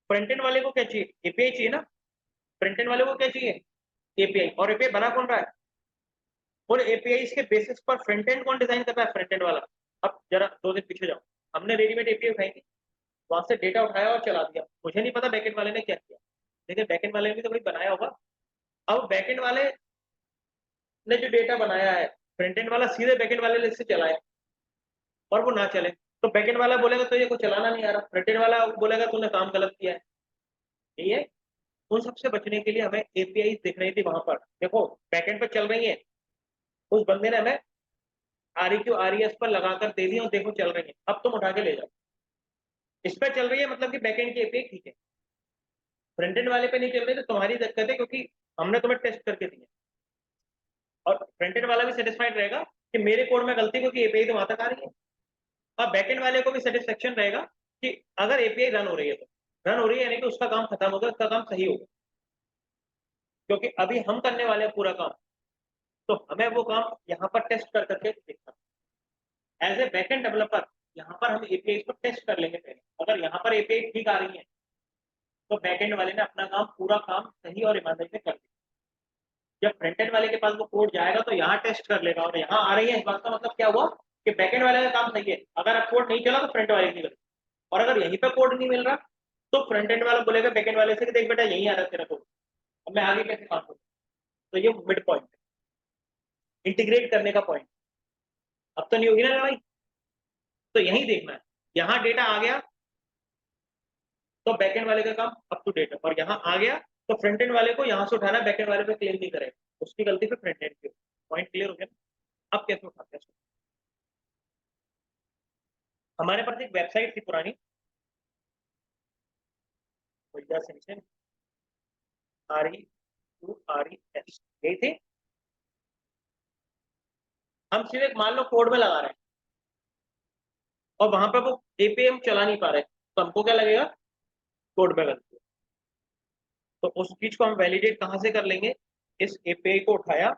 फ्रंट एंड वाले को क्या चाहिए, एपीआई चाहिए ना, फ्रंट एंड वाले को क्या चाहिए, एपीआई, और एपीआई बना कौन रहा है, और एपीआई के बेसिस पर फ्रंट एंड कौन डिजाइन कर रहा है, फ्रंट एंड वाला। अब जरा 2 दिन पीछे जाओ, हमने रेडीमेड एपीआई उठाई थी, वहां से डेटा उठाया और चला दिया, मुझे नहीं पता बैकएंड वाले ने क्या किया, लेकिन बैकएंड वाले ने भी तो भाई बनाया होगा। अब बैकएंड वाले ने जो डेटा बनाया है, फ्रंट एंड वाला सीधे बैकएंड वाले से चलाया और वो ना चले, तो बैकएंड वाला बोलेगा तो ये को चलाना नहीं आ रहा, फ्रंट एंड वाला बोलेगा तूने काम गलत किया है। यही है, उन सबसे बचने के लिए हमें एपीआई दिख रही थी वहां पर, देखो बैकएंड पे चल रही है, उस बंदे ने हमें आरईक्यू आरईएस पर लगाकर दे दी और देखो चल रही है, अब तुम उठा के ले जाओ, इस पर चल रही है मतलब कि बैकएंड की एपीआई ठीक है, फ्रंट एंड वाले पे नहीं चल रही तो तुम्हारी दिक्कत है, क्योंकि हमने तुम्हें टेस्ट करके दिया, और फ्रंट एंड वाला भी सेटिस्फाइड रहेगा कि मेरे कोड में गलती, क्योंकि एपीआई तो वहां तक आ रही है, और बैकएंड वाले को भी सेटिस्फेक्शन रहेगा कि अगर एपीआई रन हो रही है तो रन हो रही है, यानी कि उसका काम खत्म होगा, उसका काम सही होगा, क्योंकि अभी हम करने वाले हैं पूरा काम, तो हमें वो काम यहाँ पर टेस्ट कर करके देखना, एज ए बैकएंड डेवलपर यहाँ पर हम एपीआई को टेस्ट कर लेंगे पहले, अगर यहाँ पर एपीआई ठीक आ रही है तो बैकएंड वाले ने अपना काम, पूरा काम सही और ईमानदारी से कर दिया। जब फ्रंट एंड वाले के पास वो कोड जाएगा तो यहाँ टेस्ट कर लेगा, और यहाँ आ रही है, इस बात का मतलब क्या हुआ कि बैकएंड वाले का काम सही है, अगर अब कोड नहीं चला तो फ्रंट वाले की गलती, और अगर यहीं पे कोड नहीं मिल रहा तो फ्रंट एंड वाला बोलेगा बैकएंड वाले से कि देख बेटा यहीं आ रहा है तेरा कोड, अब मैं आगे कैसे काम करूँ। तो ये मिड पॉइंट, इंटीग्रेट करने का पॉइंट, अब तो नहीं होगी ना भाई, तो यही देखना है, यहाँ डेटा आ गया तो बैकएंड वाले का काम अप टू डेट है, और यहाँ आ गया तो फ्रंट एंड वाले को यहाँ से उठाना, बैकएंड वाले पे क्लेम नहीं करेगा, उसकी गलती पे फ्रंट एंड की। पॉइंट क्लियर हो गया। अब कैसे उठाते हैं, हमारे पास एक वेबसाइट थी पुरानी, RES यही थी, हम सीधे मान लो कोड में लगा रहे हैं और वहां पे वो एपीएम चला नहीं पा रहे, तो हमको क्या लगेगा, कोड में गलती है। तो उस चीज को हम वैलिडेट कहां से कर लेंगे, इस एपीआई को उठाया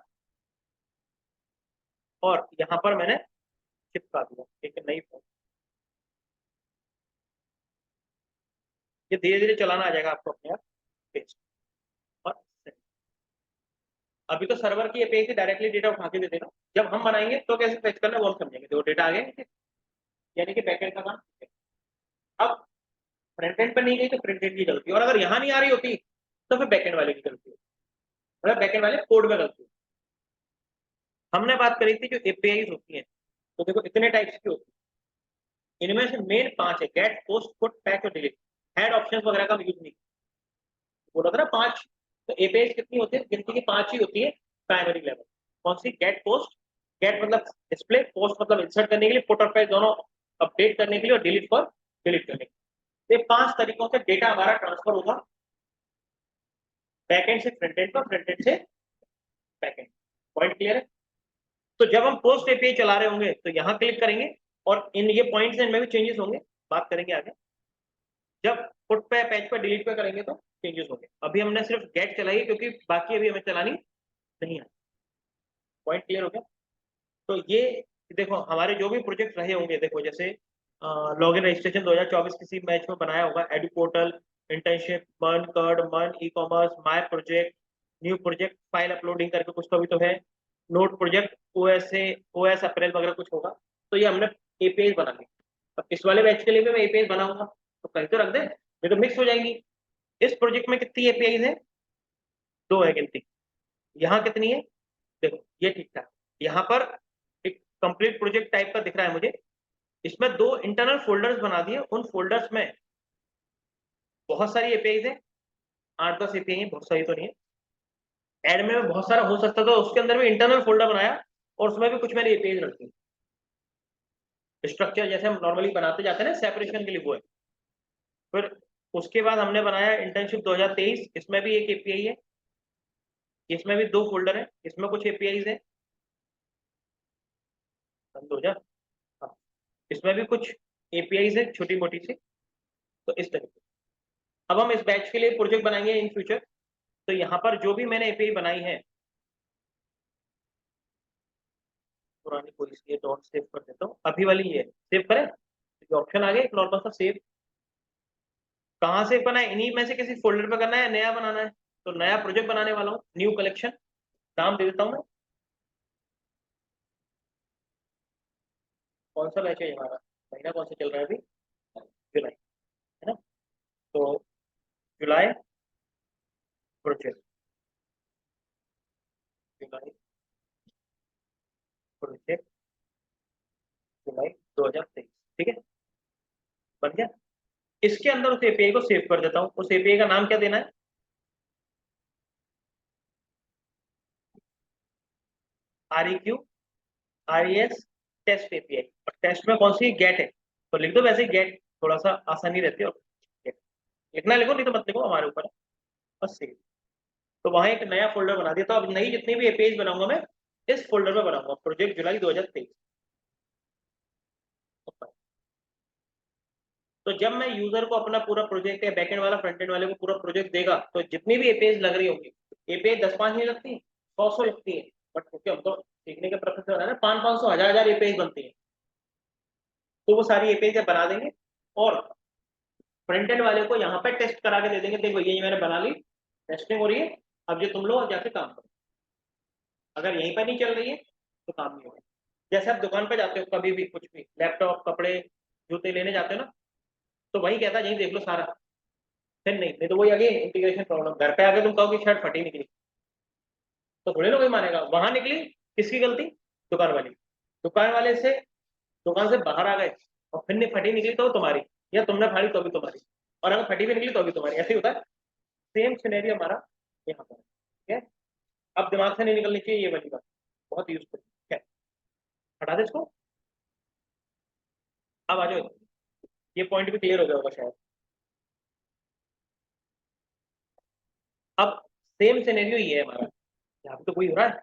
और यहाँ पर मैंने चिपका दिया एक नई फाइल, ये धीरे धीरे चलाना आ जाएगा आपको अपने आप पेज, और अभी तो सर्वर की एपीआई से डायरेक्टली डेटा उठा के दे देगा, जब हम बनाएंगे तो कैसे फेच करना वो हम समझेंगे, तो डेटा आ गया, यानी कि बैकएंड का काम। अब फ्रंट एंड पर नहीं गई तो फ्रंट एंड की गलती, और अगर यहाँ नहीं आ रही होती तो फिर बैकएंड वाले की गलती, मतलब बैकएंड वाले कोड में गलती। हमने बात करी थी जो एपीआई होती है, तो देखो इतने टाइप्स की होती है, इनमें से मेन 5 है, गेट, पोस्ट, पुट, पैच और डिलीट, हेड ऑप्शन वगैरह का यूज नहीं, बोला था ना 5, तो एपीआई कितनी होती है, गिनती की 5 ही होती है प्राइमरी लेवल। कौन सी, गेट, पोस्ट, गेट मतलब डिस्प्ले, पोस्ट मतलब इंसर्ट करने के लिए, पुट और पैच दोनों अपडेट करने के लिए, और डिलीट फॉर डिलीट करने के लिए। ये 5 तरीकों से डेटा हमारा ट्रांसफर होगा बैकएंड से फ्रंट एंड पर, फ्रंट एंड से बैकएंड। पॉइंट क्लियर है। तो जब हम पोस्ट एपीआई चला रहे होंगे तो यहाँ क्लिक करेंगे और इन ये पॉइंट्स इनमें भी चेंजेस होंगे, बात करेंगे आगे। जब पुट पे, पैच पे, डिलीट पे करेंगे तो चेंजेस होंगे। अभी हमने सिर्फ गेट चलाई है क्योंकि बाकी अभी हमें चलानी नहीं है। पॉइंट क्लियर हो गया। तो ये देखो हमारे जो भी प्रोजेक्ट रहे होंगे, देखो जैसे लॉगिन रजिस्ट्रेशन 2024 किसी मैच में बनाया होगा, एडू पोर्टल, इंटर्नशिप, मर्न, कर्ड, मर्न, e commerce, my project, new project, file uploading करके कुछ तो भी तो है, नोट प्रोजेक्ट, ओएस अप्रैल वगैरह कुछ होगा, तो ये हमने एपीआई बना ली। अब इस वाले बैच के लिए भी मैं एपीआई बनाऊंगा, तो कहीं तो रख दे, नहीं तो मिक्स हो जाएंगी। इस प्रोजेक्ट में कितनी एपीआई है, 2 है गिनती। यहाँ कितनी है, देखो ये ठीक ठाक, यहाँ पर एक कंप्लीट प्रोजेक्ट टाइप का दिख रहा है मुझे, इसमें 2 इंटरनल फोल्डर्स बना दिए, उन फोल्डर्स में बहुत सारी एपीआई है, 8-10 एपीआई है, बहुत सारी तो नहीं है, एडमिन में बहुत सारा हो सकता था, उसके अंदर भी इंटरनल फोल्डर बनाया और उसमें भी कुछ मैंने एपीआई रख दी, स्ट्रक्चर जैसे हम नॉर्मली बनाते जाते हैं ना सेपरेशन के लिए, वो है। फिर उसके बाद हमने बनाया इंटर्नशिप 2023, इसमें भी एक एपीआई है, इसमें भी 2 फोल्डर है, इसमें कुछ एपीआईज है, बंद हो जा। हाँ, इसमें भी कुछ एपीआईज है छोटी मोटी सी। तो इस तरीके, अब हम इस बैच के लिए प्रोजेक्ट बनाएंगे इन फ्यूचर। तो यहाँ पर जो भी मैंने एपीआई बनाई है, पुरानी कोई इसलिए डॉट सेव कर देता हूँ, अभी वाली ये सेव करें, ऑप्शन आ गया एक नॉर्मल सा सेव। कहाँ सेव करना है, इन्हीं में से किसी फोल्डर पे करना है, नया बनाना है। तो नया प्रोजेक्ट बनाने वाला हूँ, न्यू कलेक्शन, नाम दे देता हूँ मैं। कौन सा बैच है हमारा, महीना कौन सा चल रहा है अभी, जुलाई, है ना। तो जुलाई प्रोजेक्ट, जुलाई प्रोजेक्ट, जुलाई 2023, ठीक है, बन गया। इसके अंदर उस एपीआई को सेव कर देता हूँ। उस एपीआई का नाम क्या देना है, REQ RES टेस्ट एपीआई, और टेस्ट में कौन सी गेट है, तो लिख दो वैसे गेट, थोड़ा सा आसानी रहती है। और get, लिखना लिखो, नहीं तो मत लिखो, हमारे ऊपर है। बस सेव। तो वहां एक नया फोल्डर बना दिया। तो अब नई जितनी भी एपीआई बनाऊंगा मैं इस फोल्डर में बनाऊंगा, प्रोजेक्ट जुलाई 2023। तो जब मैं यूजर को अपना पूरा प्रोजेक्ट या बैकएंड वाला फ्रंटेंड वाले को पूरा प्रोजेक्ट देगा, तो जितनी भी एपीआई लग रही होगी, एपीआई 10-5 नहीं लगती, 100 लगती है, बट क्योंकि हम तो सीखने के प्रोफेसर है ना, 500-500 हजार एपीआई बनती है। तो वो सारी एपीआई जब बना देंगे, और फ्रंट एंड वाले को यहाँ पे टेस्ट करा के दे देंगे, देखो ये मैंने बना ली, टेस्टिंग हो रही है, अब ये तुम लोग जाके काम करो। अगर यहीं पर नहीं चल रही है तो काम नहीं होगा। जैसे आप दुकान पे जाते हो, कभी भी कुछ भी लैपटॉप, कपड़े, जूते लेने जाते हो ना, तो वही कहता है यहीं देख लो सारा, फिर नहीं तो वही आगे इंटीग्रेशन प्रॉब्लम, घर पे आके तुम कहो कि शर्ट फटी निकली, तो थोड़े ना कोई मानेगा। वहां निकली, किसकी गलती, दुकान वाली, दुकान वाले से, दुकान से बाहर आ गए और फिर नहीं फटी निकली तो वो तुम्हारी, या तुमने फाड़ी तो भी तुम्हारी, और अगर फटी भी निकली तो भी तुम्हारी, ऐसे ही होता है। सेम सिनेरियो हमारा यहाँ पर है, ठीक है। अब दिमाग से नहीं निकलनी चाहिए ये वाली बात, बहुत यूजफुल है। हटा दे इसको। अब आ जाओ, ये पॉइंट भी क्लियर हो गया होगा शायद। अब सेम सिनेरियो ये है हमारा, यहाँ पे तो कोई हो रहा है,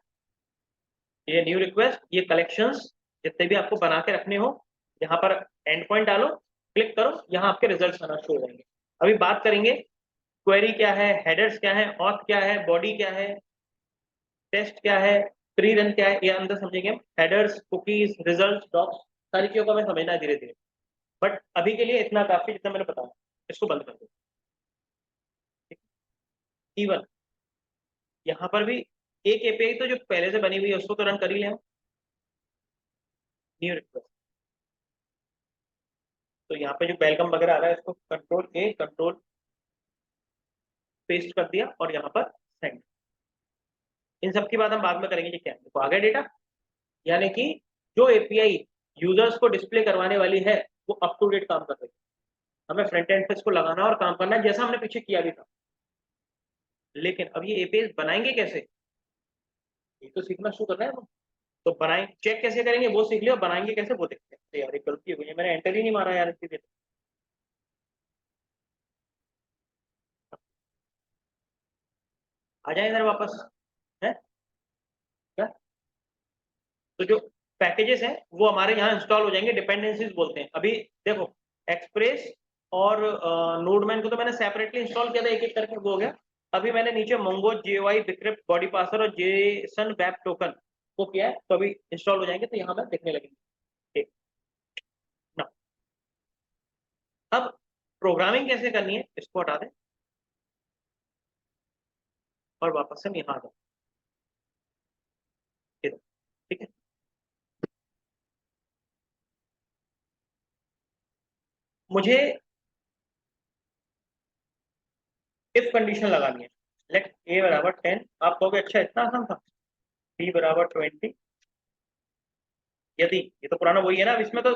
ये न्यू रिक्वेस्ट, ये कलेक्शंस जितने भी आपको बना के रखने हो, यहाँ पर एंड पॉइंट डालो, क्लिक करो, यहाँ आपके रिजल्ट्स आना शुरू हो जाएंगे। अभी बात करेंगे क्वेरी क्या है, हेडर्स क्या है, ऑथ क्या है, बॉडी क्या है, टेस्ट क्या है, प्री रन क्या है, ये अंदर समझेंगे हम। हेडर्स, कुकीज, रिजल्ट, डॉक्स, सारी चीजों को हमें समझना है धीरे धीरे। बट अभी के लिए इतना काफी जितना मैंने बताया, इसको बंद कर दो। इवन यहाँ पर भी एक एपीआई तो जो पहले से बनी हुई है उसको तो रन कर ही लें, न्यू रिक्वेस्ट। तो यहाँ पे जो वेलकम वगैरह आ रहा है, इसको कंट्रोल कंट्रोल पेस्ट कर दिया, और यहाँ पर सेंड। इन सब की बात हम बाद में करेंगे। ये क्या है, देखो आ गया डेटा, यानी कि जो एपीआई यूजर्स को डिस्प्ले करवाने वाली है वो अप टू डेट काम कर रही है। हमें फ्रंट एंड पे इसको लगाना और काम करना है, जैसा हमने पीछे किया भी था। लेकिन अब ये एपीआई बनाएंगे कैसे, ये तो सीखना शुरू करना है हम। तो बनाए चेक कैसे करेंगे वो सीख लिया, बनाएंगे कैसे वो देखते हैं। तो यार एक गलती हो गई है, मैंने एंटर ही नहीं मारा यार इसके लिए। आ जाए इधर वापस, है क्या। तो जो पैकेजेस हैं वो हमारे यहाँ इंस्टॉल हो जाएंगे, डिपेंडेंसीज बोलते हैं अभी। देखो एक्सप्रेस और नोडमैन को तो मैंने सेपरेटली इंस्टॉल किया था, एक एक करके वो हो गया। अभी मैंने नीचे मंगो जेवाई बिक्रिप्ट बॉडी पासर और जेसन वेब टोकन को किया है, तो अभी इंस्टॉल हो जाएंगे, तो यहाँ पर दिखने लगेंगे। ठीक ना। अब प्रोग्रामिंग कैसे करनी है इसको हटा दें, और वापस से हम यहाँ आ जाए, ठीक है। मुझे इफ कंडीशन लगानी है, लेट ए बराबर 10, आप कहोगे अच्छा इतना आसान था, बी बराबर 20, यदि, ये तो पुराना वही है ना, अब इसमें तो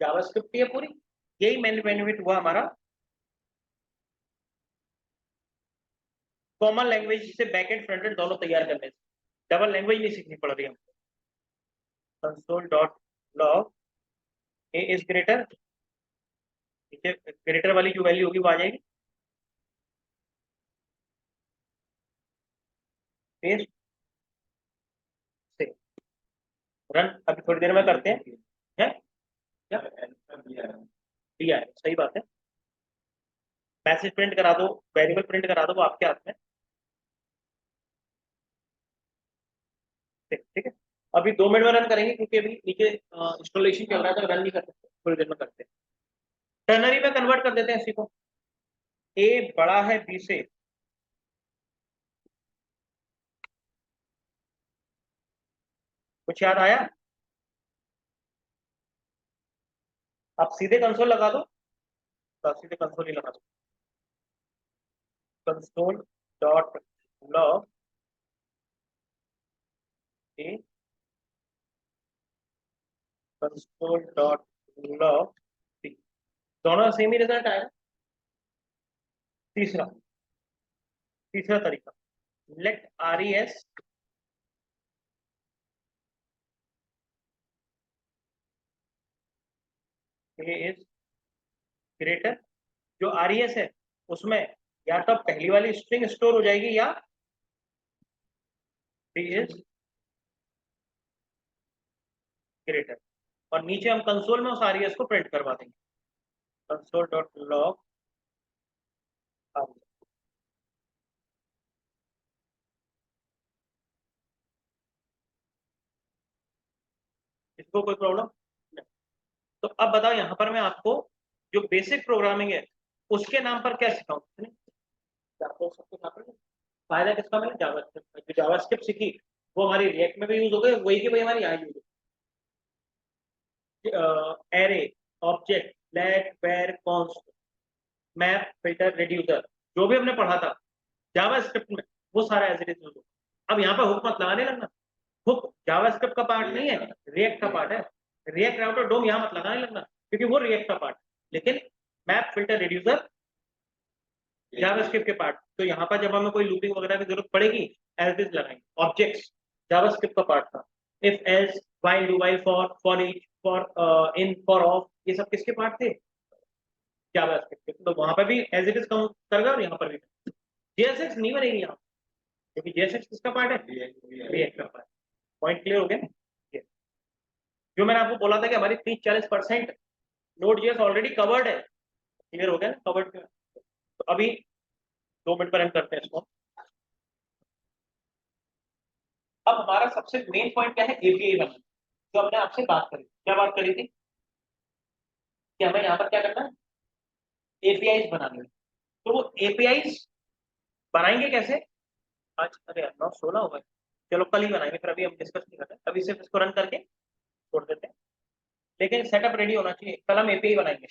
जावास्क्रिप्ट ही है पूरी। यही मेन बेनिफिट हुआ हमारा कॉमन लैंग्वेज से बैकएंड फ्रंट एंड दोनों तैयार करने से, डबल लैंग्वेज नहीं सीखनी पड़ रही हमको। Console dot log A is greater, नीचे ग्रेटर वाली जो वैल्यू होगी वो आ जाएगी, पेस्ट से रन अभी थोड़ी देर में करते हैं। है क्या दिया है, सही बात है। मैसेज प्रिंट करा दो, वेरिएबल प्रिंट करा दो, वो आपके हाथ में। ठीक है, अभी 2 मिनट में रन करेंगे क्योंकि अभी नीचे इंस्टॉलेशन चल रहा है, तो रन नहीं कर सकते, थोड़ी देर में करते हैं। टर्नरी में कन्वर्ट कर देते हैं इसी को। ए बड़ा है बी से, कुछ याद आया? आप सीधे कंसोल लगा दो, तो आप सीधे कंसोल ही लगा दो। Console dot log A, console dot log T, दोनों सेम ही रिजल्ट आएगा। तीसरा तीसरा तरीका, let R E S is greater, जो आर ई एस है उसमें या तो पहली वाली स्ट्रिंग स्टोर हो जाएगी या इज ग्रेटर, और नीचे हम कंसोल में उस आर ई एस को प्रिंट करवा देंगे। कंसोल डॉट लॉग, इसको कोई प्रॉब्लम? तो अब बताओ, यहाँ पर मैं आपको जो बेसिक प्रोग्रामिंग है उसके नाम पर क्या सिखाऊं? फायदा किसका मिला? जावास्क्रिप्ट। जो जावास्क्रिप्ट सीखी वो हमारी रिएक्ट में भी यूज हो गई, वही की वही हमारी यहाँ यूज हो। Array, object, let, var, const, map, filter, reducer, जो भी हमने पढ़ा था जावास्क्रिप्ट में, वो सारा एज इट इज यूज हो। अब यहाँ पर हुक मत लगाने लगना। हुक जावास्क्रिप्ट का पार्ट नहीं है, रिएक्ट का पार्ट है। रिएक्ट राउटर डोम यहाँ मत लगाने लगना, क्योंकि वो रिएक्ट का पार्ट है, लेकिन मैप, फिल्टर, रिड्यूसर जावास्क्रिप्ट के पार्ट। तो यहाँ पर जब हमें कोई लूपिंग वगैरह की जरूरत पड़ेगी, एज इज लगाएंगे। ऑब्जेक्ट्स जावास्क्रिप्ट का पार्ट था। If else, while, do while, for each, for in, for of, ये सब किसके पार्ट थे? जावास्क्रिप्ट के। तो वहां पर भी एज इट इज काउंट करेगा, और यहाँ पर भी जेएसएक्स नहीं बनेगी यहाँ, क्योंकि जेएसएक्स किसका पार्ट है? रिएक्ट का पार्ट। पॉइंट क्लियर हो गया? जो मैंने आपको बोला था कि हमारी 30-40% नोड जेएस ऑलरेडी कवर्ड है, क्लियर हो गया ना? कवर्ड। तो अभी 2 मिनट पर हम करते हैं इसको। अब हमारा सबसे मेन पॉइंट क्या है? एपीआई बनाना। जो हमने आपसे बात करी, क्या बात करी थी कि हमें यहाँ पर क्या करना है? एपीआई बनानी है। तो वो एपीआई बनाएंगे कैसे? आज अरे यार 9:16 हो गए, चलो कल ही बनाएंगे, फिर अभी हम डिस्कस नहीं करते, अभी सिर्फ इसको रन करके छोड़ देते हैं। लेकिन सेटअप रेडी होना चाहिए, कल हम एपीआई बनाएंगे।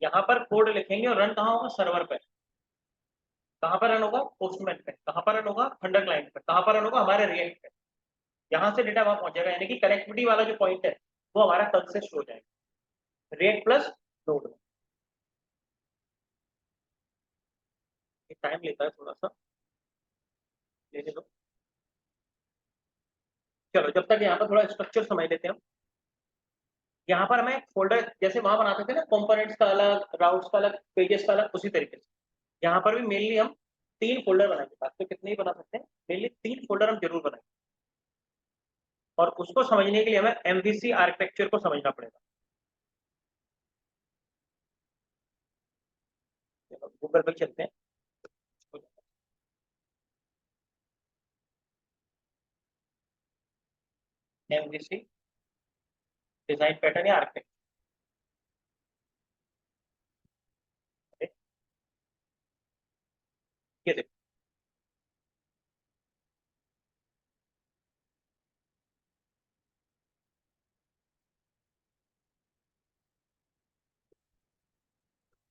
यहाँ पर कोड लिखेंगे और रन कहाँ होगा? सर्वर पे। कहाँ पर रन होगा? पोस्टमैन पे। कहाँ पर रन होगा? थंडर क्लाइंट पे। कहाँ पर रन होगा? हमारे रिएक्ट पे। यहाँ से डेटा वहां पहुंचेगा, यानी कि कनेक्टिविटी वाला जो पॉइंट है वो हमारा कल से शुरू हो जाएगा, रिएक्ट प्लस नोड। टाइम लेता है थोड़ा सा, लेने दो। चलो जब तक यहाँ पर थोड़ा स्ट्रक्चर समझ लेते हैं हम। यहाँ पर हमें फोल्डर जैसे वहां बनाते थे ना, कंपोनेंट्स का अलग, राउट्स का अलग, पेजेस का अलग, उसी तरीके से यहाँ पर भी मेनली हम 3 फोल्डर बनाएंगे। बात तो कितने ही बना सकते हैं, मेनली 3 फोल्डर हम जरूर बनाएंगे। और उसको समझने के लिए हमें एमवीसी आर्किटेक्चर को समझना पड़ेगा। गूगल पे चलते हैं। एमवीसी डिजाइन पैटर्न या आर्किटेक्चर, ये देखो।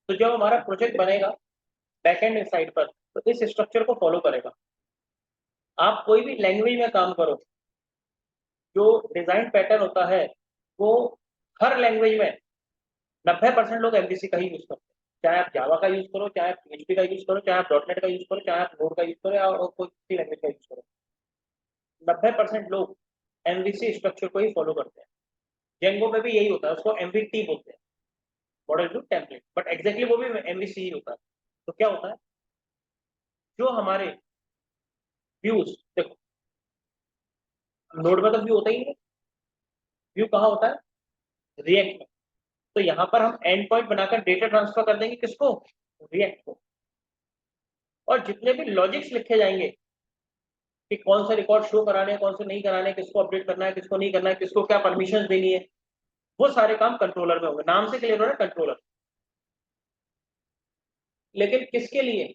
तो जब हमारा प्रोजेक्ट बनेगा बैकएंड साइड पर, तो इस स्ट्रक्चर को फॉलो करेगा। आप कोई भी लैंग्वेज में काम करो, जो डिजाइन पैटर्न होता है वो हर लैंग्वेज में 90% लोग एमवीसी का ही यूज करते हैं। चाहे आप जावा का यूज करो, चाहे आप पीएचपी का यूज करो, चाहे आप डॉटनेट का यूज करो, चाहे आप नोड का यूज करो, या और कोई सी लैंग्वेज का यूज करो, 90% लोग एमवीसी स्ट्रक्चर को ही फॉलो करते हैं। जेंगो में भी यही होता है, उसको एमवीटी बोलते हैं, model to template, but exactly वो भी एमवीसी ही होता है। तो क्या होता है, जो हमारे व्यूज देखो, नोड में तो व्यू होता ही नहीं, व्यू कहाँ होता है, रिएक्ट में। तो यहाँ पर हम एंड पॉइंट बनाकर डेटा ट्रांसफर कर देंगे किसको, रिएक्ट को। और जितने भी लॉजिक्स लिखे जाएंगे कि कौन सा रिकॉर्ड शो कराने हैं, कौन से नहीं कराने, किसको अपडेट करना है, किसको नहीं करना है, किसको क्या परमिशन देनी है, वो सारे काम कंट्रोलर में होंगे। नाम से क्लियर हो रहा है, कंट्रोलर। लेकिन किसके लिए,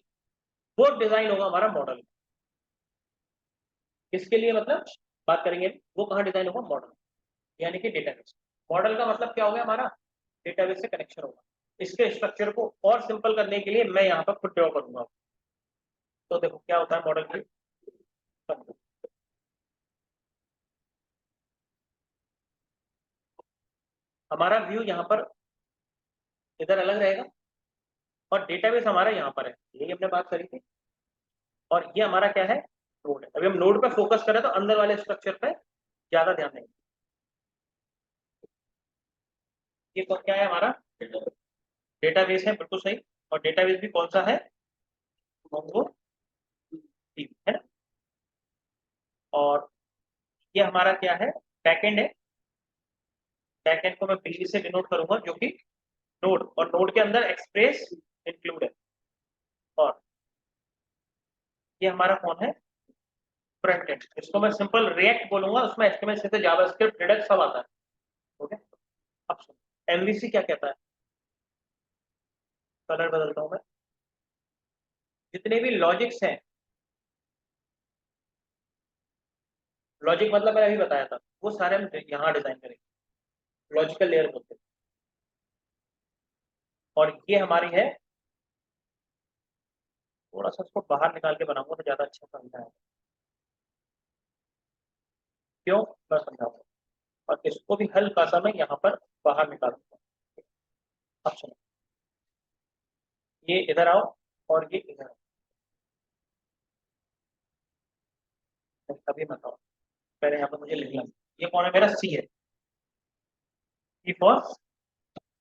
वो डिजाइन होगा हमारा मॉडल। किसके लिए मतलब बात करेंगे, वो कहाँ डिजाइन होगा, मॉडल, यानी कि डेटाबेस। मॉडल का मतलब क्या हो गया हमारा, डेटाबेस से कनेक्शन होगा। इसके स्ट्रक्चर को और सिंपल करने के लिए मैं यहाँ पर खुद ड्रॉ करूंगा। तो देखो क्या होता है मॉडल की, हमारा व्यू यहाँ पर इधर अलग रहेगा, और डेटाबेस हमारा यहाँ पर है, यही हमने बात करी थी। और ये हमारा क्या है, नोड है। अभी हम नोड पे फोकस करें तो अंदर वाले स्ट्रक्चर पे ज्यादा ध्यान देंगे। ये तो क्या है हमारा, डेटाबेस है, बिल्कुल सही। और डेटाबेस भी कौन सा है, मोंगो डीबी है ना। और ये हमारा क्या है, बैकएंड है। बैकएंड को मैं बी से डिनोट करूंगा, जो कि नोड, और नोड के अंदर एक्सप्रेस इंक्लूड है। और ये हमारा कौन है, फ्रंट एंड। इसको मैं सिंपल रिएक्ट बोलूंगा, उसमें एचटीएमएल से जावास्क्रिप्ट रिडक्स सब आता है। ओके, अब सुनो एमवीसी क्या कहता है, कलर बदलता हूं मैं। जितने भी लॉजिक्स हैं, लॉजिक मतलब मैंने अभी बताया था, वो सारे हम यहाँ डिजाइन करेंगे, लॉजिकल लेयर बोलते हैं। और ये हमारी है, थोड़ा सा इसको बाहर निकाल के बनाऊंगा तो ज्यादा अच्छा समझ आएगा। क्यों, मैं समझाऊंगा। और इसको भी हल्का सा मैं यहाँ पर बाहर निकाल दूंगा। अब सुनो, ये इधर आओ और ये इधर आओ, अभी मत आओ, पहले यहाँ पर मुझे लिखना है। ये कौन है मेरा, सी है, सी फॉर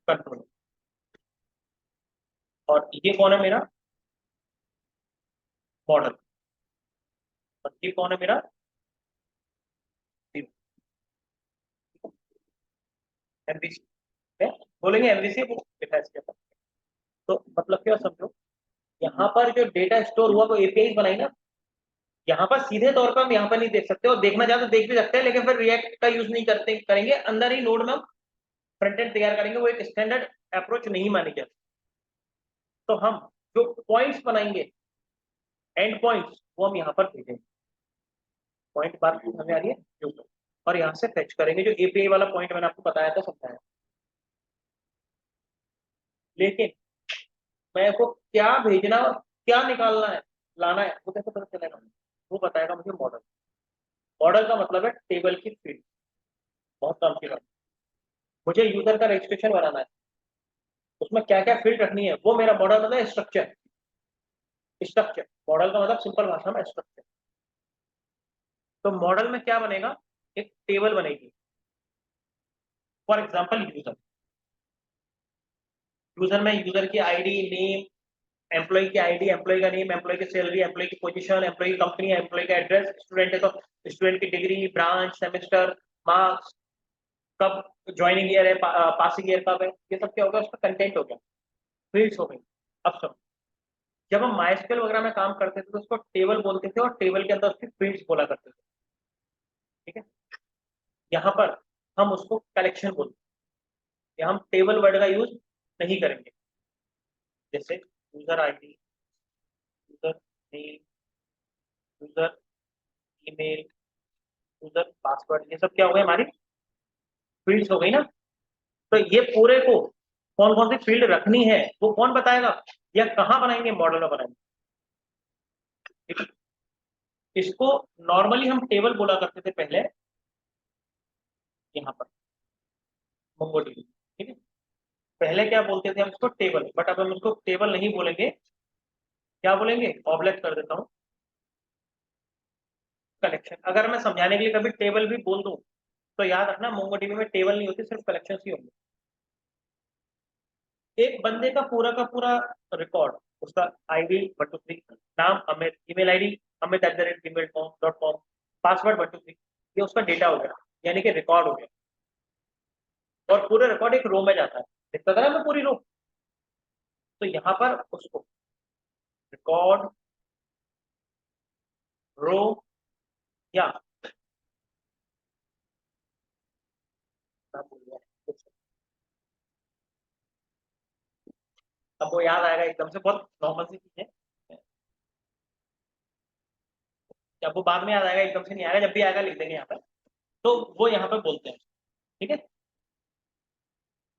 कंट्रोल। और ये कौन है मेरा, मॉडल। और ये कौन है मेरा, एमवीसी है, बोलेंगे एमवीसी वो लिखा है इसके ऊपर। तो मतलब क्या समझो, यहाँ पर जो डेटा स्टोर हुआ वो एपीआई बनाई ना, यहाँ पर सीधे तौर पर हम यहाँ पर नहीं देख सकते, और देखना चाहे तो देख भी सकते हैं, लेकिन फिर रिएक्ट का यूज नहीं करते, करेंगे अंदर ही नोड में हम फ्रंट एंड तैयार करेंगे, वो एक स्टैंडर्ड अप्रोच नहीं मानी जाती। तो हम जो पॉइंट्स बनाएंगे, एंड पॉइंट्स, वो हम यहाँ पर भेजेंगे। पॉइंट बात हमें आ रही है जो, और यहाँ से फेच करेंगे जो एपीआई वाला पॉइंट मैंने आपको बताया था, समझाया। लेकिन मैं को क्या भेजना और क्या निकालना है, लाना है, वो कैसे पता चलेगा, वो बताएगा मुझे मॉडल। मॉडल का मतलब है टेबल की फील्ड, बहुत काम की बात। मुझे यूजर का रजिस्ट्रेशन बनाना है, उसमें क्या क्या फील्ड रखनी है, वो मेरा मॉडल मतलब स्ट्रक्चर। स्ट्रक्चर, मॉडल का मतलब सिंपल भाषा में स्ट्रक्चर। तो मॉडल में क्या बनेगा, एक टेबल बनेगी। फॉर एग्जाम्पल यूजर, यूजर में यूजर की आईडी, नेम, एम्प्लॉय की आईडी, एम्प्लॉय का नेम, एम्प्लॉय की सैलरी, एम्प्लॉय की पोजीशन, एम्प्लॉय की कंपनी, एम्प्लॉय का एड्रेस, स्टूडेंट है तो स्टूडेंट की डिग्री, ब्रांच, सेमेस्टर, मार्क्स, कब ज्वाइनिंग ईयर है, पासिंग ईयर कब है, ये सब क्या होगा, उसका कंटेंट हो गया, फील्ड्स हो गई। अब सब, जब हम माइस्क्वेल वगैरह में काम करते थे तो उसको टेबल बोलते थे, और टेबल के अंदर उसकी फील्ड्स बोला करते थे। ठीक है, यहाँ पर हम उसको कलेक्शन बोलते हैं, यहाँ हम टेबल वर्ड का यूज नहीं करेंगे। जैसे user ID, user name, user email, user password, ये सब क्या हो गए, हमारी फील्ड्स हो गई ना। तो ये पूरे को कौन कौन सी फील्ड रखनी है वो कौन बताएगा, या कहाँ बनाएंगे, मॉडल में बनाएंगे। ठीक है, इसको नॉर्मली हम टेबल बोला करते थे पहले, यहाँ पर मोंगोडीबी। ठीक है, पहले क्या बोलते थे हम इसको, टेबल, बट अब हम इसको टेबल नहीं बोलेंगे, क्या बोलेंगे, ऑब्जेक्ट कर देता हूँ, कलेक्शन। अगर मैं समझाने के लिए कभी टेबल भी बोल दूं तो याद रखना, मोंगोडीबी में टेबल नहीं होती, सिर्फ कलेक्शन ही होंगे। एक बंदे का पूरा रिकॉर्ड, उसका आईडी 1 2 3, नाम Amit, email ID amit@gmail.com, password 123, ये उसका डेटा हो गया, यानी कि रिकॉर्ड हो गया, और पूरा रिकॉर्ड एक रो में जाता है, दिखता था ना मैं पूरी रो। तो यहाँ पर उसको रिकॉर्ड रो या अब वो याद आएगा एकदम से, बहुत नॉर्मल सी चीज है, जब वो बाद में याद आएगा एकदम से नहीं आएगा, जब भी आएगा लिख देंगे यहाँ पर। तो वो यहाँ पर बोलते हैं, ठीक है,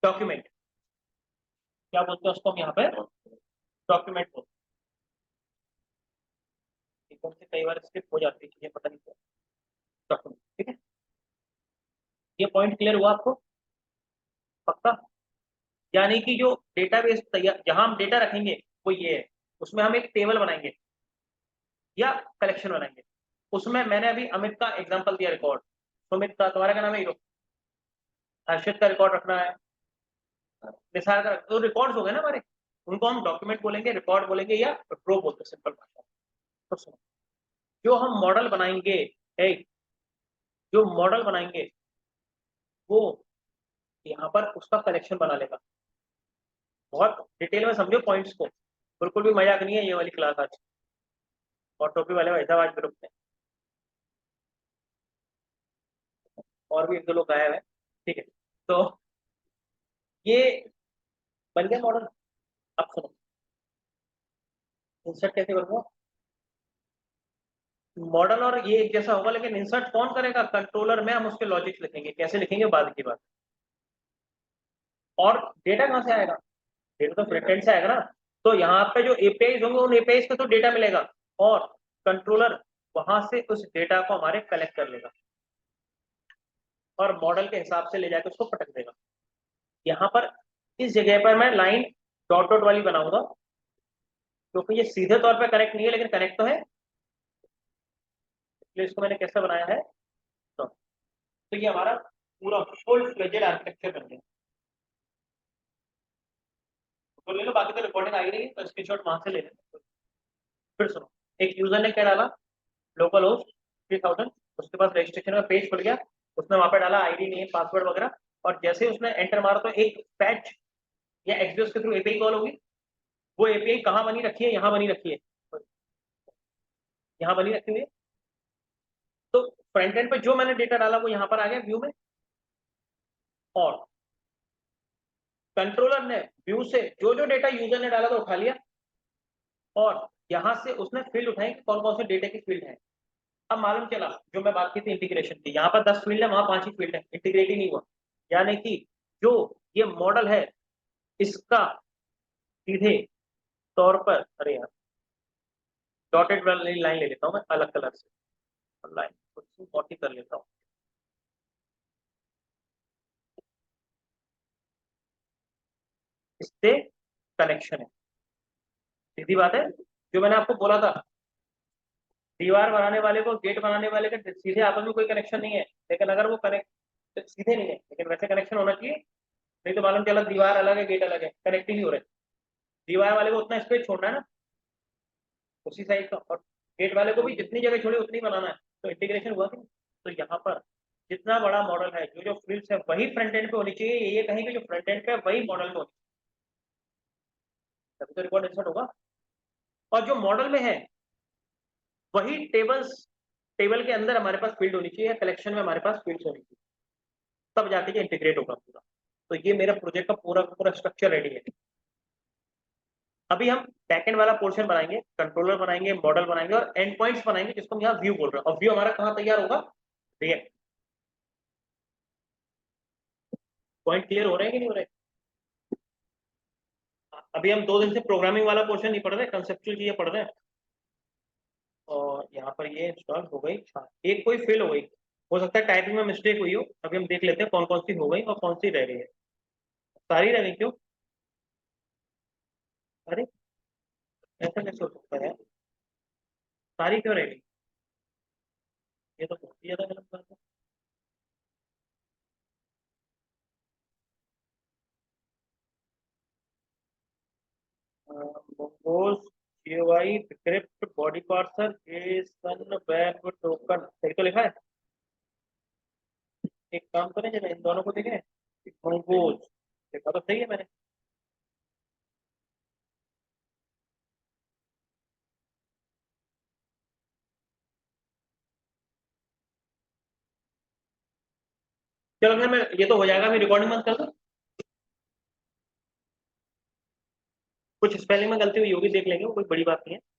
डॉक्यूमेंट, क्या बोलते हैं उसको हम यहाँ पे, डॉक्यूमेंट बोलते हैं, एकदम से कई बार स्किप हो जाती है चीजें, पता नहीं क्यों, डॉक्यूमेंट, ठीक है। ये पॉइंट क्लियर हुआ आपको, पक्का? यानी कि जो डेटाबेस तैयार, जहां हम डेटा रखेंगे वो ये है, उसमें हम एक टेबल बनाएंगे या कलेक्शन बनाएंगे। उसमें मैंने अभी अमित का एग्जांपल दिया, रिकॉर्ड, सुमित का, तुम्हारा क्या नाम है हीरो, हर्षित का रिकॉर्ड रखना है, निसार का, तो रिकॉर्ड्स हो गए ना हमारे, उनको हम डॉक्यूमेंट बोलेंगे, रिकॉर्ड बोलेंगे, या रो बोलते हैं सिंपल भाषा। तो सुनो, जो हम मॉडल बनाएंगे, जो मॉडल बनाएंगे वो यहाँ पर उसका कलेक्शन बना लेगा। बहुत डिटेल में समझो पॉइंट्स को, बिल्कुल भी मजाक नहीं है ये वाली क्लास आज, और टोपी वाले भाई साहब आज ग्रुप में, और भी एक दो लोग गायब है, ठीक है। तो ये बन गया मॉडल। अब सुनो, इंसर्ट कैसे करूंगा, मॉडल और ये एक जैसा होगा, लेकिन इंसर्ट कौन करेगा, कंट्रोलर में हम उसके लॉजिक्स लिखेंगे, कैसे लिखेंगे बाद की बात। और डेटा कहाँ से आएगा, डेटा तो फ्रंट एंड से आएगा ना, तो यहाँ पे जो एपीआई होंगे उन एपीआई पे तो डेटा मिलेगा, और कंट्रोलर वहां से उस डेटा को हमारे कलेक्ट कर लेगा और मॉडल के हिसाब से ले जाकर उसको पटक देगा। यहाँ पर इस जगह पर मैं लाइन डॉट डॉट वाली बनाऊंगा, क्योंकि ये सीधे तौर पे कनेक्ट नहीं है, लेकिन कनेक्ट तो है, इसलिए इसको मैंने कैसे बनाया है। तो ये हमारा पूरा फुल फ्लेजेड आर्किटेक्चर बन गया। तो ले लो, बाकी तो रिकॉर्डिंग आई रही है, तो स्क्रीनशॉट वहां से ले लेना। फिर सुनो, एक यूजर ने क्या डाला, लोकल होस्ट 3000, उसके पास रजिस्ट्रेशन का पेज खुल गया, उसने वहां पे डाला आईडी नेम पासवर्ड वगैरह, और जैसे ही उसने एंटर मारा तो एक पैच या एक्सबीएस के थ्रू एपीआई कॉल होगी। वो एपीआई कहाँ बनी रखी है, यहाँ बनी रखी है, यहाँ बनी रखी हुई है। तो फ्रंट एंड पे जो मैंने डेटा डाला वो यहाँ पर आ गया व्यू में, और कंट्रोलर ने व्यू से जो जो डेटा यूजर ने डाला था उठा लिया, और यहां से उसने फील्ड उठाई कौन कौन से डेटा की फील्ड है। अब मालूम चला जो मैं बात की थी इंटीग्रेशन की, यहाँ पर 10 फील्ड है, वहां 5 ही फील्ड है, इंटीग्रेट ही नहीं हुआ। यानी कि जो ये मॉडल है इसका सीधे तौर पर, अरे यार डॉटेड वाली लाइन ले लेता हूँ मैं अलग कलर से, लाइन कॉपी कर लेता हूँ, इससे कनेक्शन है, सीधी बात है। जो मैंने आपको बोला था, दीवार बनाने वाले को गेट बनाने वाले का सीधे आपस में कोई कनेक्शन नहीं है, लेकिन अगर वो कनेक्ट सीधे नहीं है, लेकिन वैसे कनेक्शन होना चाहिए, नहीं तो मालूम चला दीवार अलग है गेट अलग है, कनेक्ट ही नहीं हो रहे। दीवार वाले को उतना स्पेस छोड़ना है ना, उसी साइज का, और गेट वाले को भी जितनी जगह छोड़ी उतनी बनाना है, तो इंटीग्रेशन हुआ कि नहीं? तो यहाँ पर जितना बड़ा मॉडल है, जो जो फील्ड्स है वही फ्रंट एंड पे होनी चाहिए, ये कहीं कि जो फ्रंट एंड पे है वही मॉडल में होनी चाहिए, तभी तो रिकॉर्ड इंसर्ट होगा। और जो मॉडल में है वही टेबल्स, टेबल के अंदर हमारे पास फील्ड होनी चाहिए, कलेक्शन में हमारे पास फील्ड्स होनी चाहिए, तब जाके इंटीग्रेट होगा पूरा। तो ये मेरा प्रोजेक्ट का पूरा पूरा स्ट्रक्चर रेडी है। अभी हम बैकएंड वाला पोर्शन बनाएंगे, कंट्रोलर बनाएंगे, मॉडल बनाएंगे, और एंड पॉइंट्स बनाएंगे, जिसको हम यहाँ व्यू बोल रहे हैं, और व्यू हमारा कहाँ तैयार होगा, रिएक्ट। पॉइंट क्लियर हो रहे हैं कि नहीं हो रहे? अभी हम 2 दिन से प्रोग्रामिंग वाला पोर्शन नहीं पढ़ रहे, कंसेप्चुअल चीजें पढ़ रहे हैं। और यहाँ पर ये इंस्टॉल हो गई, हाँ एक कोई फेल हो गई, हो सकता है टाइपिंग में मिस्टेक हुई हो। अभी हम देख लेते हैं कौन कौन सी हो गई और कौन सी रह गई है। सारी रह गई क्यों, अरे ऐसा कैसे हो सकता है, सारी क्यों रह गई, ये तो बहुत ही ज्यादा गलत बात है। Mongoose GUI script body parser is लिखा है। एक काम करें, जरा इन दोनों को देखें। कंपोज देखा तो सही है मैंने। चलो फिर मैं, ये तो हो जाएगा, मैं रिकॉर्डिंग बंद कर दूं। कुछ स्पेलिंग में गलती हुई होगी, देख लेंगे, वो कोई बड़ी बात नहीं है।